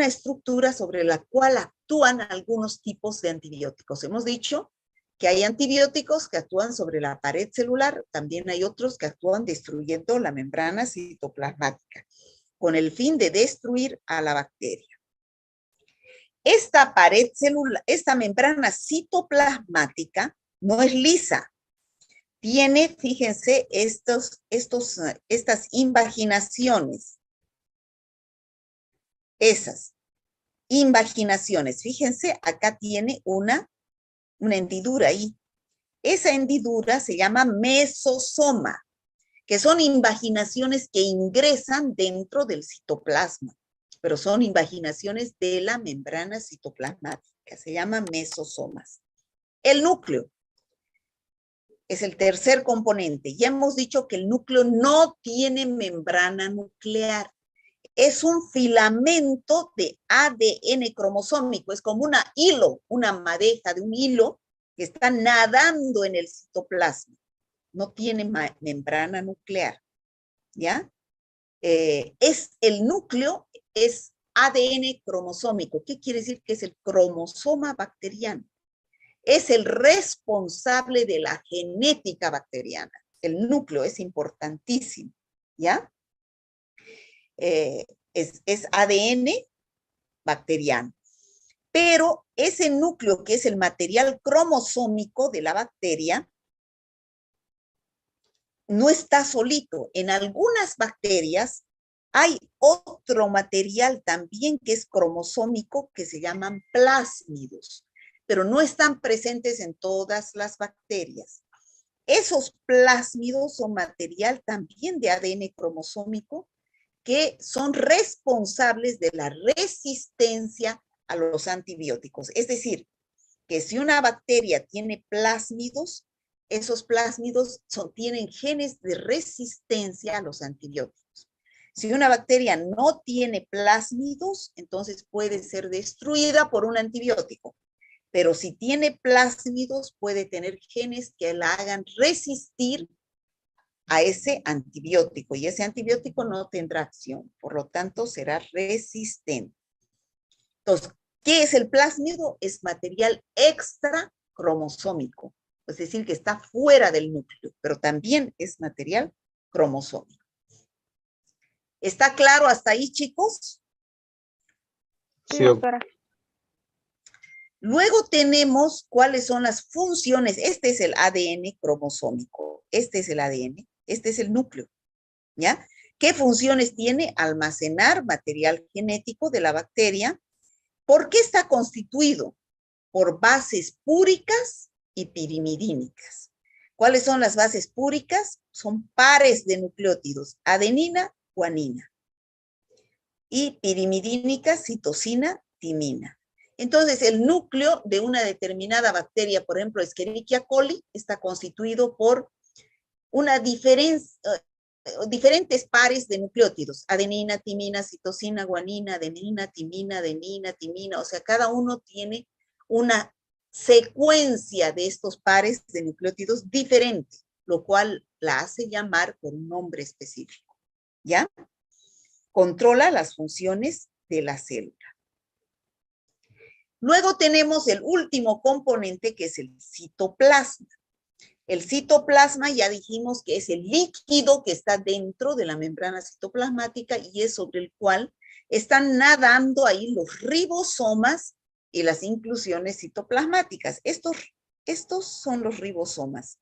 estructura sobre la cual actúan algunos tipos de antibióticos. Hemos dicho que hay antibióticos que actúan sobre la pared celular, también hay otros que actúan destruyendo la membrana citoplasmática, con el fin de destruir a la bacteria. Esta pared celular, esta membrana citoplasmática no es lisa. Tiene, fíjense, estas invaginaciones. Esas invaginaciones. Fíjense, acá tiene una hendidura ahí. Esa hendidura se llama mesosoma, que son invaginaciones que ingresan dentro del citoplasma, pero son invaginaciones de la membrana citoplasmática. Se llaman mesosomas. El núcleo es el tercer componente. Ya hemos dicho que el núcleo no tiene membrana nuclear. Es un filamento de ADN cromosómico. Es como una madeja de un hilo que está nadando en el citoplasma. No tiene membrana nuclear. ¿Ya? El núcleo es ADN cromosómico. ¿Qué quiere decir? Que es el cromosoma bacteriano. Es el responsable de la genética bacteriana. El núcleo es importantísimo, ¿ya? Es ADN bacteriano. Pero ese núcleo, que es el material cromosómico de la bacteria, no está solito. En algunas bacterias hay otro material también que es cromosómico que se llaman plásmidos, pero no están presentes en todas las bacterias. Esos plásmidos son material también de ADN cromosómico que son responsables de la resistencia a los antibióticos. Es decir, que si una bacteria tiene plásmidos, esos plásmidos tienen genes de resistencia a los antibióticos. Si una bacteria no tiene plásmidos, entonces puede ser destruida por un antibiótico. Pero si tiene plásmidos, puede tener genes que la hagan resistir a ese antibiótico. Y ese antibiótico no tendrá acción. Por lo tanto, será resistente. Entonces, ¿qué es el plásmido? Es material extra cromosómico. Es decir, que está fuera del núcleo, pero también es material cromosómico. ¿Está claro hasta ahí, chicos? Sí, doctora. Luego tenemos cuáles son las funciones. Este es el ADN cromosómico. Este es el ADN. Este es el núcleo. ¿Ya? ¿Qué funciones tiene? Almacenar material genético de la bacteria. ¿Por qué está constituido? Por bases púricas y pirimidínicas. ¿Cuáles son las bases púricas? Son pares de nucleótidos, adenina, guanina. Y pirimidínicas, citosina, timina. Entonces, el núcleo de una determinada bacteria, por ejemplo, Escherichia coli, está constituido por una diferentes pares de nucleótidos, adenina, timina, citosina, guanina, adenina, timina, o sea, cada uno tiene una secuencia de estos pares de nucleótidos diferente, lo cual la hace llamar por un nombre específico, ¿ya? Controla las funciones de la célula. Luego tenemos el último componente, que es el citoplasma. El citoplasma ya dijimos que es el líquido que está dentro de la membrana citoplasmática y es sobre el cual están nadando ahí los ribosomas y las inclusiones citoplasmáticas. Estos son los ribosomas.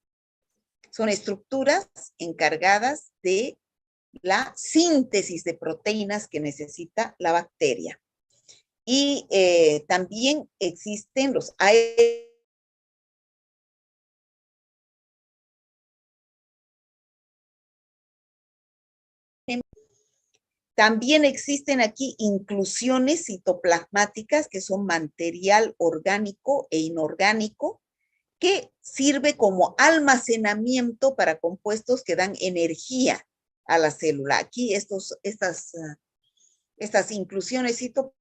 Son estructuras encargadas de la síntesis de proteínas que necesita la bacteria. Y también existen los También existen aquí inclusiones citoplasmáticas, que son material orgánico e inorgánico, que sirve como almacenamiento para compuestos que dan energía a la célula. Aquí estas inclusiones citoplasmáticas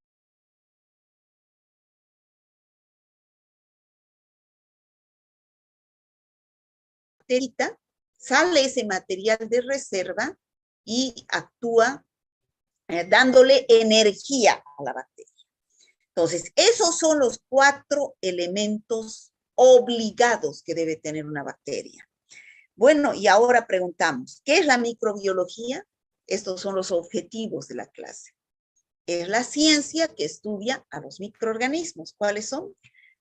sale ese material de reserva y actúa dándole energía a la bacteria. Entonces, esos son los 4 elementos obligados que debe tener una bacteria. Bueno, y ahora preguntamos, ¿qué es la microbiología? Estos son los objetivos de la clase. Es la ciencia que estudia a los microorganismos. ¿Cuáles son?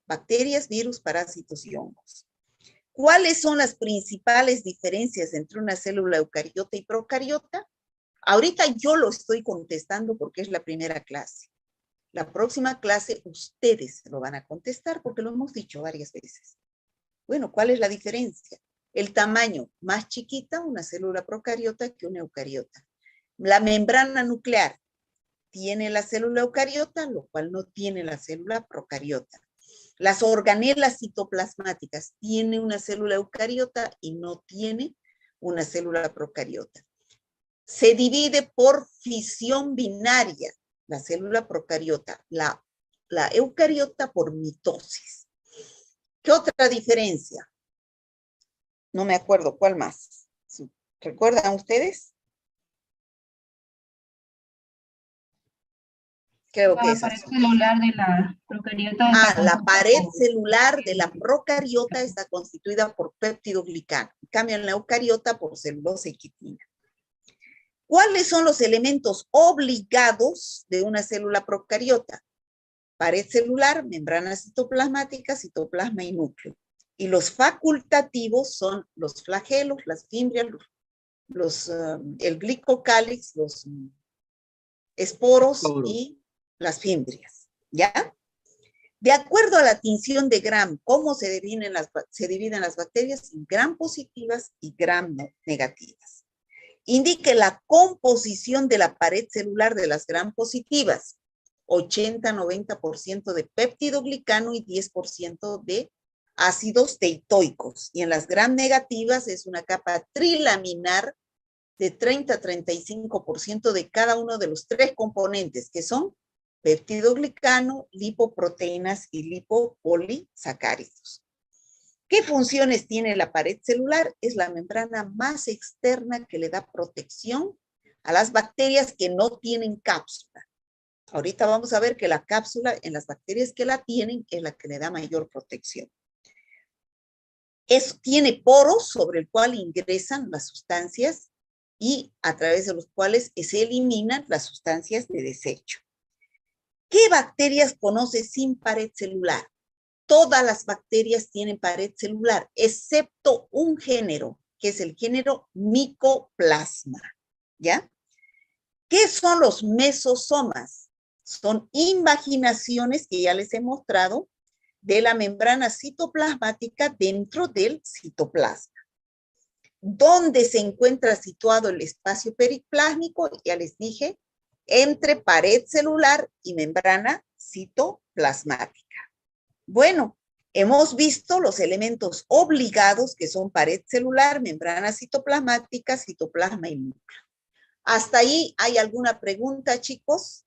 Bacterias, virus, parásitos y hongos. ¿Cuáles son las principales diferencias entre una célula eucariota y procariota? Ahorita yo lo estoy contestando porque es la primera clase. La próxima clase ustedes lo van a contestar porque lo hemos dicho varias veces. Bueno, ¿cuál es la diferencia? El tamaño, más chiquita una célula procariota que una eucariota. La membrana nuclear tiene la célula eucariota, lo cual no tiene la célula procariota. Las organelas citoplasmáticas tiene una célula eucariota y no tiene una célula procariota. Se divide por fisión binaria, la célula procariota, la eucariota por mitosis. ¿Qué otra diferencia? No me acuerdo, ¿cuál más? ¿Recuerdan ustedes? Creo que es La pared celular de la procariota. La pared celular de la procariota está constituida por péptidoglicano. En cambio, en la eucariota por celulosa y quitina. ¿Cuáles son los elementos obligados de una célula procariota? Pared celular, membrana citoplasmática, citoplasma y núcleo. Y los facultativos son los flagelos, las fimbrias, el glicocálix, los esporos y las fimbrias. ¿Ya? De acuerdo a la tinción de Gram, ¿cómo se dividen las bacterias? En gram positivas y gram negativas. Indique la composición de la pared celular de las gram positivas. 80-90% de péptidoglicano y 10% de ácidos teitoicos. Y en las gram negativas es una capa trilaminar de 30-35% de cada uno de los 3 componentes, que son peptidoglicano, lipoproteínas y lipopolisacáridos. ¿Qué funciones tiene la pared celular? Es la membrana más externa que le da protección a las bacterias que no tienen cápsula. Ahorita vamos a ver que la cápsula en las bacterias que la tienen es la que le da mayor protección. Tiene poros sobre el cual ingresan las sustancias y a través de los cuales se eliminan las sustancias de desecho. ¿Qué bacterias conoce sin pared celular? Todas las bacterias tienen pared celular, excepto un género, que es el género Mycoplasma. ¿Ya? ¿Qué son los mesosomas? Son invaginaciones que ya les he mostrado de la membrana citoplasmática dentro del citoplasma. ¿Dónde se encuentra situado el espacio periplásmico? Ya les dije, entre pared celular y membrana citoplasmática. Bueno, hemos visto los elementos obligados que son pared celular, membrana citoplasmática, citoplasma y núcleo. ¿Hasta ahí hay alguna pregunta, chicos?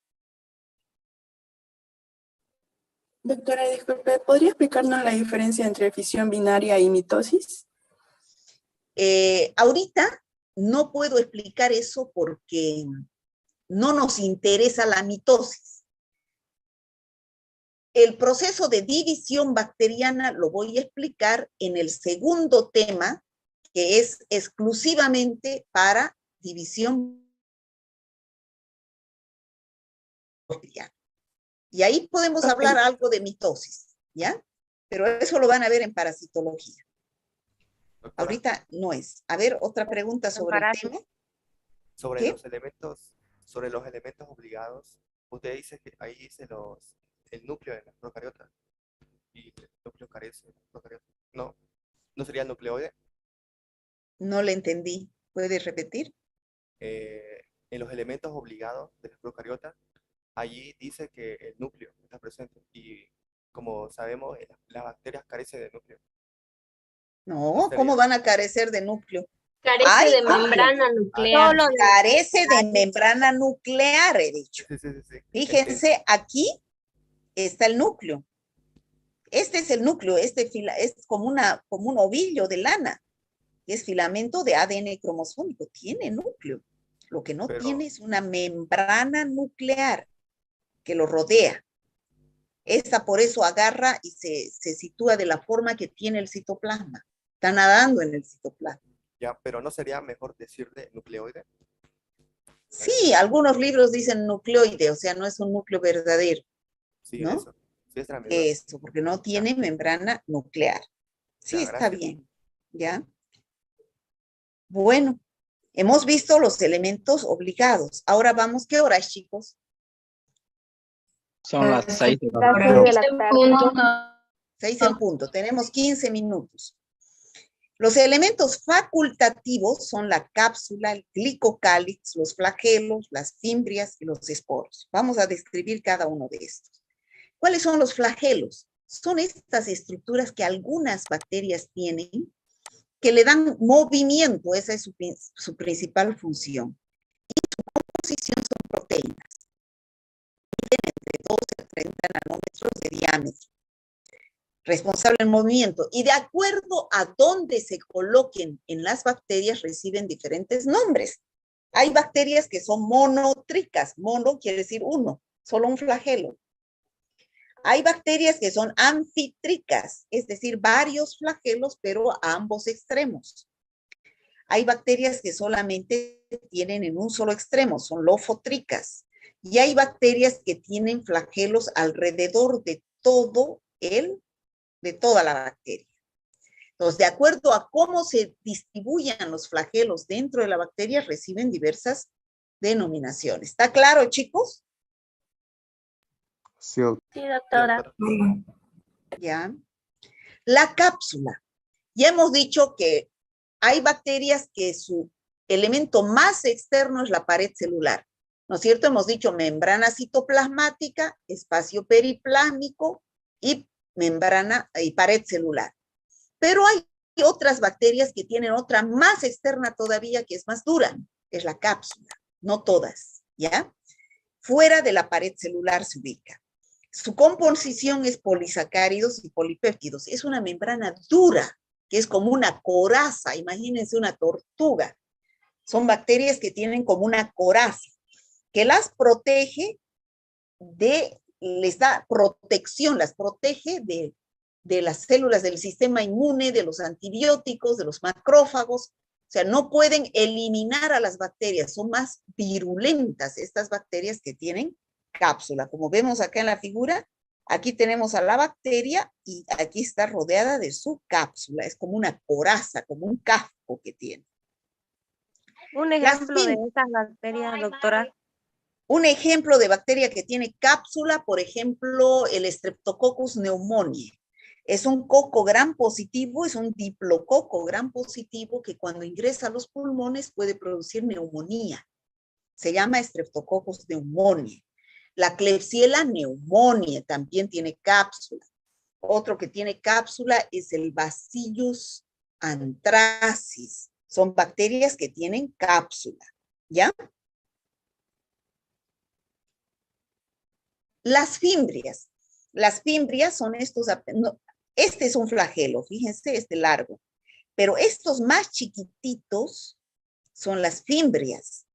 Doctora, disculpe, ¿podría explicarnos la diferencia entre fisión binaria y mitosis? Ahorita no puedo explicar eso porque no nos interesa la mitosis. El proceso de división bacteriana lo voy a explicar en el segundo tema, que es exclusivamente para división bacteriana. Y ahí podemos hablar algo de mitosis, ¿ya? Pero eso lo van a ver en parasitología. Ahorita no es. A ver, otra pregunta sobre el tema. Sobre ¿Qué? los elementos obligados, usted dice que ahí dice el núcleo de las procariotas. Y el núcleo carece de las procariotas. No, ¿no sería el nucleoide? No le entendí. ¿Puede repetir? En los elementos obligados de las procariotas, allí dice que el núcleo está presente. Y como sabemos, las bacterias carecen de núcleo. No, ¿cómo van a carecer de núcleo? Carece de membrana nuclear. Carece de membrana nuclear, he dicho. Sí. Fíjense, aquí está el núcleo. Este es el núcleo, es como un ovillo de lana. Es filamento de ADN cromosómico, tiene núcleo. Lo que no tiene es una membrana nuclear que lo rodea. Esta por eso agarra y se sitúa de la forma que tiene el citoplasma. Está nadando en el citoplasma. Ya, pero ¿no sería mejor decirle nucleoide? Sí, algunos libros dicen nucleoide, o sea, no es un núcleo verdadero. Sí, ¿no? eso. Sí, Eso, porque no tiene membrana nuclear. Sí, Ya, está gracias. bien. ¿Ya? Bueno, hemos visto los elementos obligados. Ahora vamos, ¿qué horas, chicos? Son las 6 de la Las 6 de la tarde. 6 en punto. Tenemos 15 minutos. Los elementos facultativos son la cápsula, el glicocálix, los flagelos, las fimbrias y los esporos. Vamos a describir cada uno de estos. ¿Cuáles son los flagelos? Son estas estructuras que algunas bacterias tienen que le dan movimiento, esa es su principal función. Y su composición son proteínas. Tienen entre 12 a 30 nanómetros de diámetro. Responsable del movimiento. Y de acuerdo a dónde se coloquen en las bacterias, reciben diferentes nombres. Hay bacterias que son monotricas. Mono quiere decir uno, solo un flagelo. Hay bacterias que son anfitricas, es decir, varios flagelos, pero a ambos extremos. Hay bacterias que solamente tienen en un solo extremo, son lofotricas. Y hay bacterias que tienen flagelos alrededor de toda la bacteria. Entonces, de acuerdo a cómo se distribuyan los flagelos dentro de la bacteria, reciben diversas denominaciones. ¿Está claro, chicos? Sí, doctora. Ya. La cápsula. Ya hemos dicho que hay bacterias que su elemento más externo es la pared celular. ¿No es cierto? Hemos dicho membrana citoplasmática, espacio periplásmico y membrana y pared celular. Pero hay otras bacterias que tienen otra más externa todavía que es más dura, es la cápsula. No todas, ¿ya? Fuera de la pared celular se ubica. Su composición es polisacáridos y polipéptidos. Es una membrana dura, que es como una coraza. Imagínense una tortuga. Son bacterias que tienen como una coraza, que las protege les da protección, las protege de las células del sistema inmune, de los antibióticos, de los macrófagos. O sea, no pueden eliminar a las bacterias, son más virulentas estas bacterias que tienen cápsula. Como vemos acá en la figura, aquí tenemos a la bacteria y aquí está rodeada de su cápsula. Es como una coraza, como un casco que tiene. Un ejemplo de estas bacterias, doctora. Un ejemplo de bacteria que tiene cápsula, por ejemplo, el Streptococcus pneumoniae. Es un coco gram positivo, es un diplococo gram positivo que cuando ingresa a los pulmones puede producir neumonía. Se llama Streptococcus pneumoniae. La Klebsiella pneumoniae también tiene cápsula. Otro que tiene cápsula es el Bacillus anthracis. Son bacterias que tienen cápsula, ¿ya? Las fimbrias. Las fimbrias son estos, no, este es un flagelo, fíjense, este largo. Pero estos más chiquititos son las fimbrias.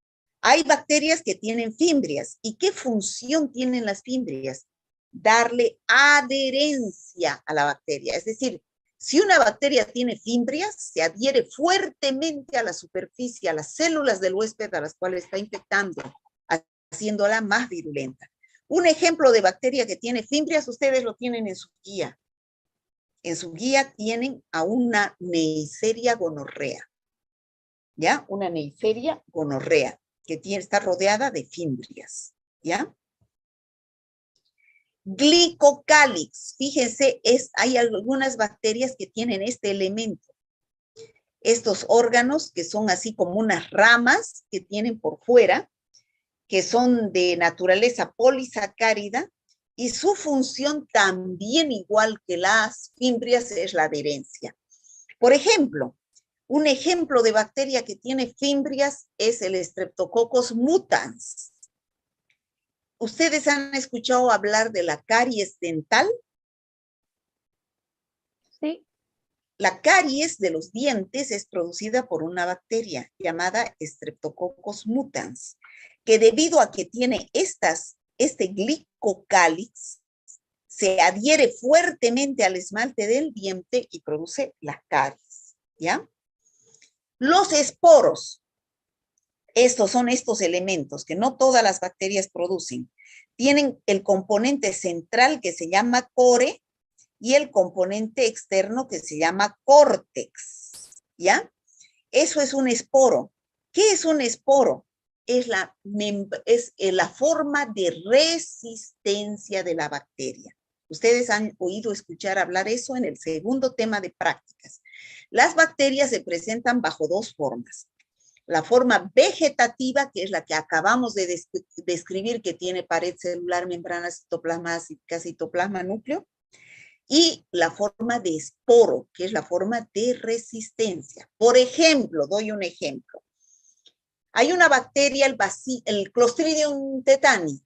Hay bacterias que tienen fimbrias. ¿Y qué función tienen las fimbrias? Darle adherencia a la bacteria. Es decir, si una bacteria tiene fimbrias, se adhiere fuertemente a la superficie, a las células del huésped a las cuales está infectando, haciéndola más virulenta. Un ejemplo de bacteria que tiene fimbrias, ustedes lo tienen en su guía. En su guía tienen a una Neisseria gonorrea. ¿Ya? Una Neisseria gonorrea, que está rodeada de fimbrias. ¿Ya? Glicocálix. Fíjense, hay algunas bacterias que tienen este elemento. Estos órganos que son así como unas ramas que tienen por fuera, que son de naturaleza polisacárida, y su función también, igual que las fimbrias, es la adherencia. Por ejemplo, un ejemplo de bacteria que tiene fimbrias es el Streptococcus mutans. ¿Ustedes han escuchado hablar de la caries dental? Sí. La caries de los dientes es producida por una bacteria llamada Streptococcus mutans, que debido a que tiene este glicocálix, se adhiere fuertemente al esmalte del diente y produce las caries, ¿ya? Los esporos, estos son estos elementos que no todas las bacterias producen. Tienen el componente central que se llama core y el componente externo que se llama córtex, ¿ya? Eso es un esporo. ¿Qué es un esporo? Es la forma de resistencia de la bacteria. Ustedes han oído escuchar hablar eso en el segundo tema de prácticas. Las bacterias se presentan bajo dos formas. La forma vegetativa, que es la que acabamos de describir, que tiene pared celular, membrana, citoplasma, citoplasma, núcleo, y la forma de esporo, que es la forma de resistencia. Por ejemplo, doy un ejemplo. Hay una bacteria, el Clostridium tetani,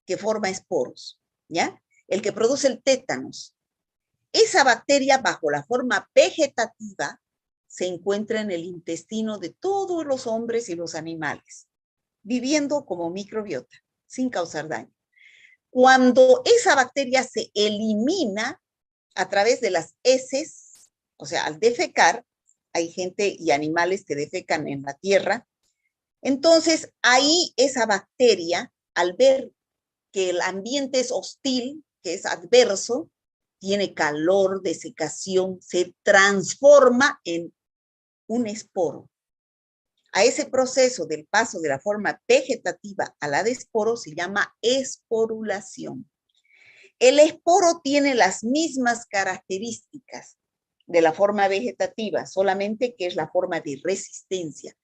que forma esporos, ¿ya? El que produce el tétanos. Esa bacteria, bajo la forma vegetativa, se encuentra en el intestino de todos los hombres y los animales, viviendo como microbiota, sin causar daño. Cuando esa bacteria se elimina a través de las heces, o sea, al defecar, hay gente y animales que defecan en la tierra, entonces ahí esa bacteria, al ver que el ambiente es hostil, que es adverso, tiene calor, desecación, se transforma en un esporo. A ese proceso del paso de la forma vegetativa a la de esporo se llama esporulación. El esporo tiene las mismas características de la forma vegetativa, solamente que es la forma de resistencia.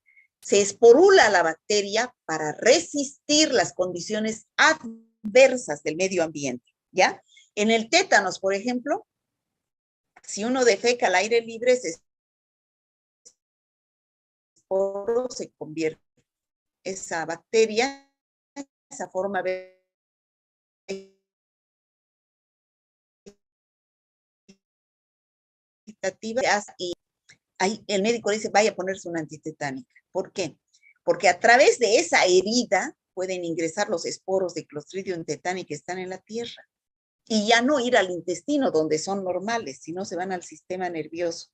Se esporula la bacteria para resistir las condiciones adversas del medio ambiente, ¿ya? En el tétanos, por ejemplo, si uno defeca al aire libre, ese esporo se convierte en esa bacteria, esa forma vegetativa, y ahí el médico dice, vaya a ponerse una antitetánica. ¿Por qué? Porque a través de esa herida pueden ingresar los esporos de Clostridium tetani que están en la tierra y ya no ir al intestino donde son normales, sino se van al sistema nervioso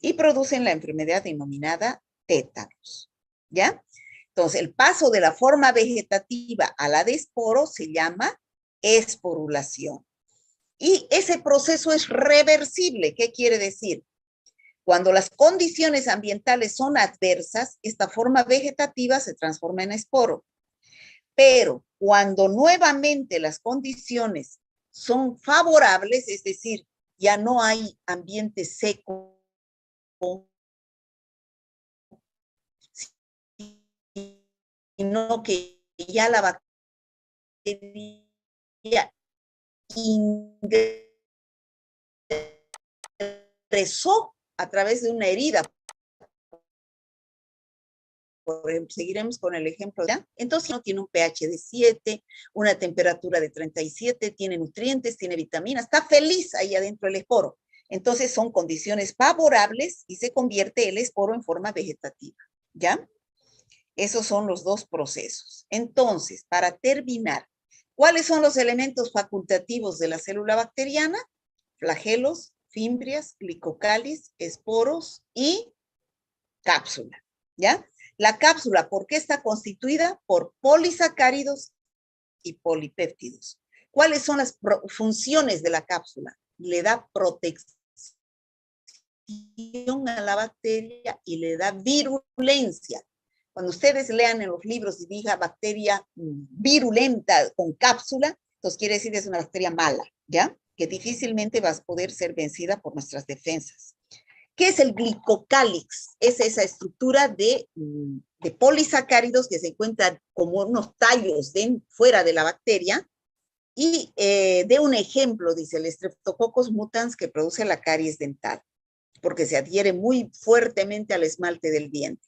y producen la enfermedad denominada tétanos, ¿ya? Entonces, el paso de la forma vegetativa a la de esporo se llama esporulación. Y ese proceso es reversible. ¿Qué quiere decir? Cuando las condiciones ambientales son adversas, esta forma vegetativa se transforma en esporo. Pero cuando nuevamente las condiciones son favorables, es decir, ya no hay ambiente seco, sino que ya la bacteria ingresó a través de una herida. Por ejemplo, seguiremos con el ejemplo, ¿ya? Entonces no tiene un pH de 7, una temperatura de 37, tiene nutrientes, tiene vitaminas, está feliz ahí adentro del esporo. Entonces son condiciones favorables y se convierte el esporo en forma vegetativa, ¿ya? Esos son los dos procesos. Entonces, para terminar, ¿cuáles son los elementos facultativos de la célula bacteriana? Flagelos, fimbrias, glicocalis, esporos y cápsula, ¿ya? La cápsula, ¿por qué está constituida? Por polisacáridos y polipéptidos. ¿Cuáles son las funciones de la cápsula? Le da protección a la bacteria y le da virulencia. Cuando ustedes lean en los libros y diga bacteria virulenta con cápsula, entonces quiere decir que es una bacteria mala, ¿ya? Que difícilmente va a poder ser vencida por nuestras defensas. ¿Qué es el glicocálix? Es esa estructura de polisacáridos que se encuentran como unos tallos fuera de la bacteria. Y de un ejemplo, dice el Streptococcus mutans, que produce la caries dental, porque se adhiere muy fuertemente al esmalte del diente.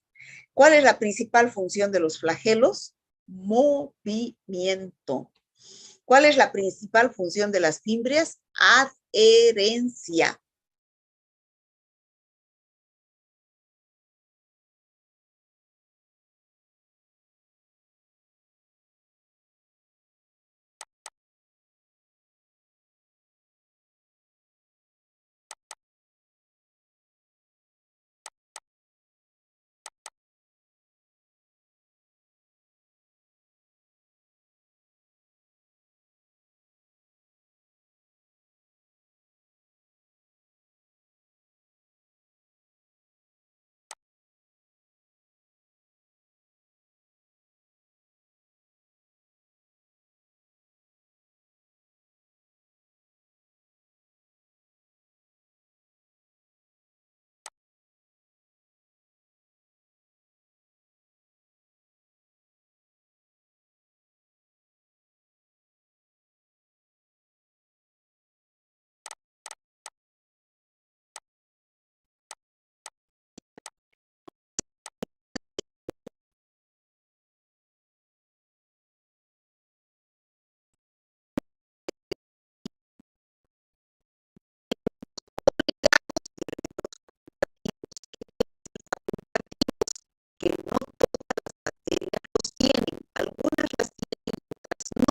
¿Cuál es la principal función de los flagelos? Movimiento. ¿Cuál es la principal función de las fimbrias? Adherencia. Que no todas las bacterias los tienen, algunas las tienen, otras no.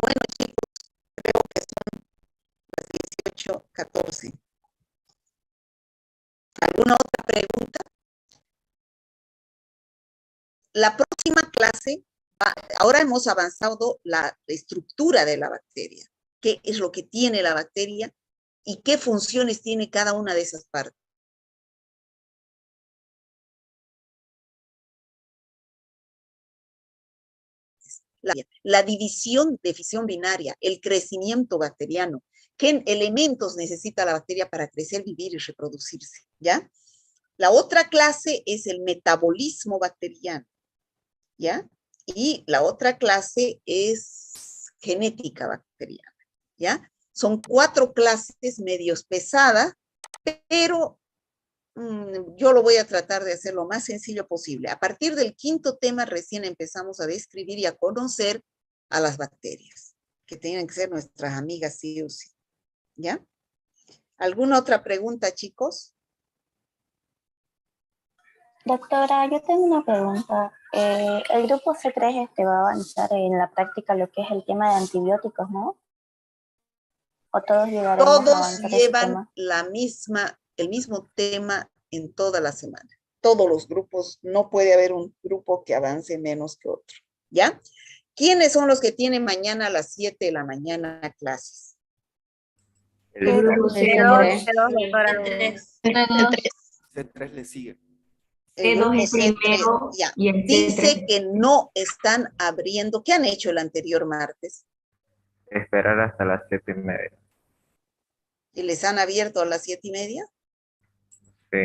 Bueno, chicos, creo que son las 18:14. ¿Alguna otra pregunta? La próxima clase, ahora hemos avanzado la estructura de la bacteria. ¿Qué es lo que tiene la bacteria y qué funciones tiene cada una de esas partes? La división de fisión binaria, el crecimiento bacteriano, qué elementos necesita la bacteria para crecer, vivir y reproducirse, ¿ya? La otra clase es el metabolismo bacteriano, ¿ya? Y la otra clase es genética bacteriana, ¿ya? Son 4 clases medios pesadas, pero yo lo voy a tratar de hacer lo más sencillo posible. A partir del 5º tema recién empezamos a describir y a conocer a las bacterias, que tienen que ser nuestras amigas sí o sí, ¿ya? ¿Alguna otra pregunta, chicos? Doctora, yo tengo una pregunta. El grupo C3 va a avanzar en la práctica lo que es el tema de antibióticos, ¿no? ¿O todos llegaremos a Todos avanzar ese llevan tema? el mismo tema en toda la semana. Todos los grupos, no puede haber un grupo que avance menos que otro, ¿ya? ¿Quiénes son los que tienen mañana a las 7 de la mañana clases? El grupo C2, doctora. C3 le sigue. El C2 grupo es primero C3, ya. y el Dice C3. que no están abriendo. ¿Qué han hecho el anterior martes? Esperar hasta las 7:30. ¿Y les han abierto a las 7:30? Sí.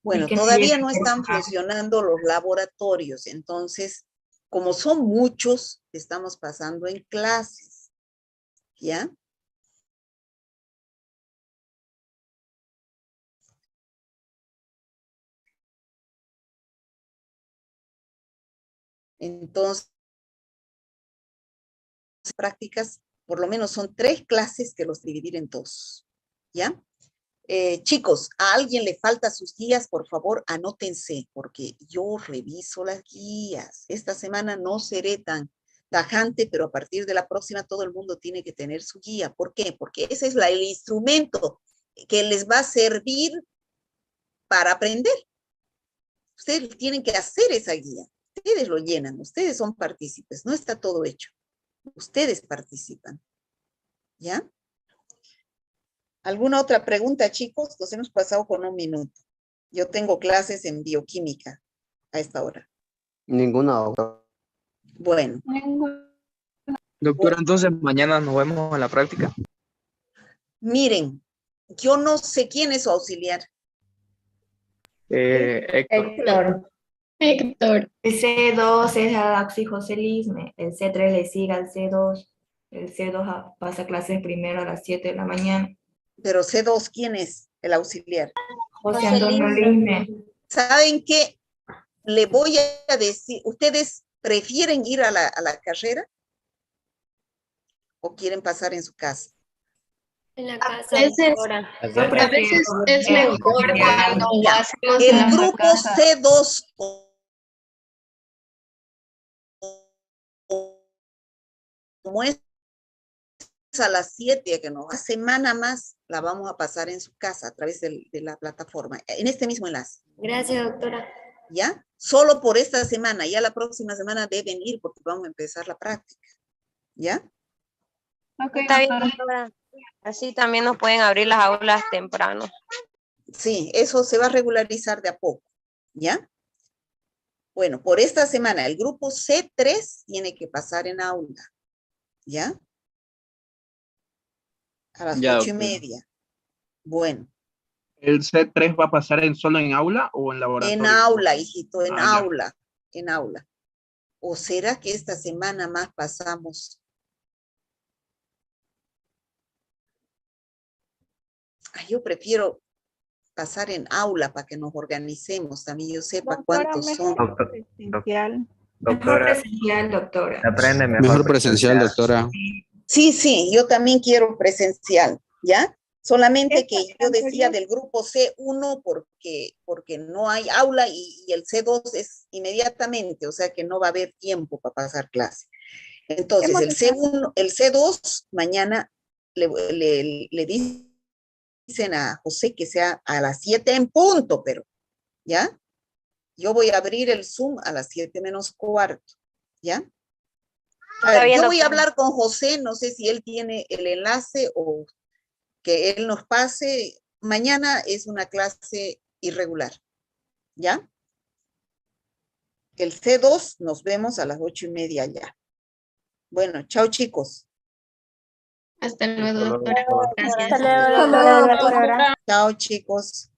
Bueno, Es que no todavía llega no a están trabajar. funcionando los laboratorios, entonces, como son muchos, estamos pasando en clases, ¿ya? Entonces, prácticas, por lo menos son 3 clases que los dividir en 2, ¿ya? Chicos, a alguien le falta sus guías, por favor, anótense, porque yo reviso las guías. Esta semana no seré tan tajante, pero a partir de la próxima todo el mundo tiene que tener su guía. ¿Por qué? Porque ese es el instrumento que les va a servir para aprender. Ustedes tienen que hacer esa guía. Ustedes lo llenan, ustedes son partícipes, no está todo hecho. Ustedes participan, ¿ya? ¿Alguna otra pregunta, chicos? Nos hemos pasado con 1 minuto. Yo tengo clases en bioquímica a esta hora. Ninguna, doctora. Bueno. Doctora, entonces mañana nos vemos en la práctica. Miren, yo no sé quién es su auxiliar. Héctor. Héctor. El C2 es a Daxi José Lisme, el C3 le sigue al C2, el C2 pasa clases primero a las 7 de la mañana. Pero C2, ¿quién es el auxiliar? José Antonio Lisme. ¿Saben qué? Le voy a decir, ¿ustedes prefieren ir a la carrera? ¿O quieren pasar en su casa? En la casa, doctora. A veces es mejor cuando hacemos El en grupo casa. C2 como es a las 7, que no, una semana más la vamos a pasar en su casa a través de la plataforma, en este mismo enlace. Gracias, doctora. ¿Ya? Solo por esta semana, ya la próxima semana deben ir porque vamos a empezar la práctica. ¿Ya? Está bien, doctora. Así también nos pueden abrir las aulas temprano. Sí, eso se va a regularizar de a poco. ¿Ya? Bueno, por esta semana el grupo C3 tiene que pasar en aula. ¿Ya? A las 8:30. Bueno. ¿El C3 va a pasar solo en aula o en laboratorio? En aula, hijito, en ya. aula, en aula. ¿O será que esta semana más pasamos? Ay, yo prefiero pasar en aula para que nos organicemos, también yo sepa cuántos son. Presencial. Mejor presencial, doctora. Aprende Mejor presencial, doctora. Sí, sí, yo también quiero presencial, ¿ya? Solamente que yo decía del grupo C1 porque no hay aula y el C2 es inmediatamente, o sea que no va a haber tiempo para pasar clase. Entonces, el C1, el C2, mañana le dicen a José que sea a las 7 en punto, pero, ¿ya? Yo voy a abrir el Zoom a las 7 menos cuarto, ¿ya? A Está ver, bien, yo voy a doctora. hablar con José, no sé si él tiene el enlace o que él nos pase. Mañana es una clase irregular, ¿ya? El C2 nos vemos a las 8:30 ya. Bueno, chao chicos. Hasta luego, doctora. Gracias. Hasta luego, doctora. Chao chicos.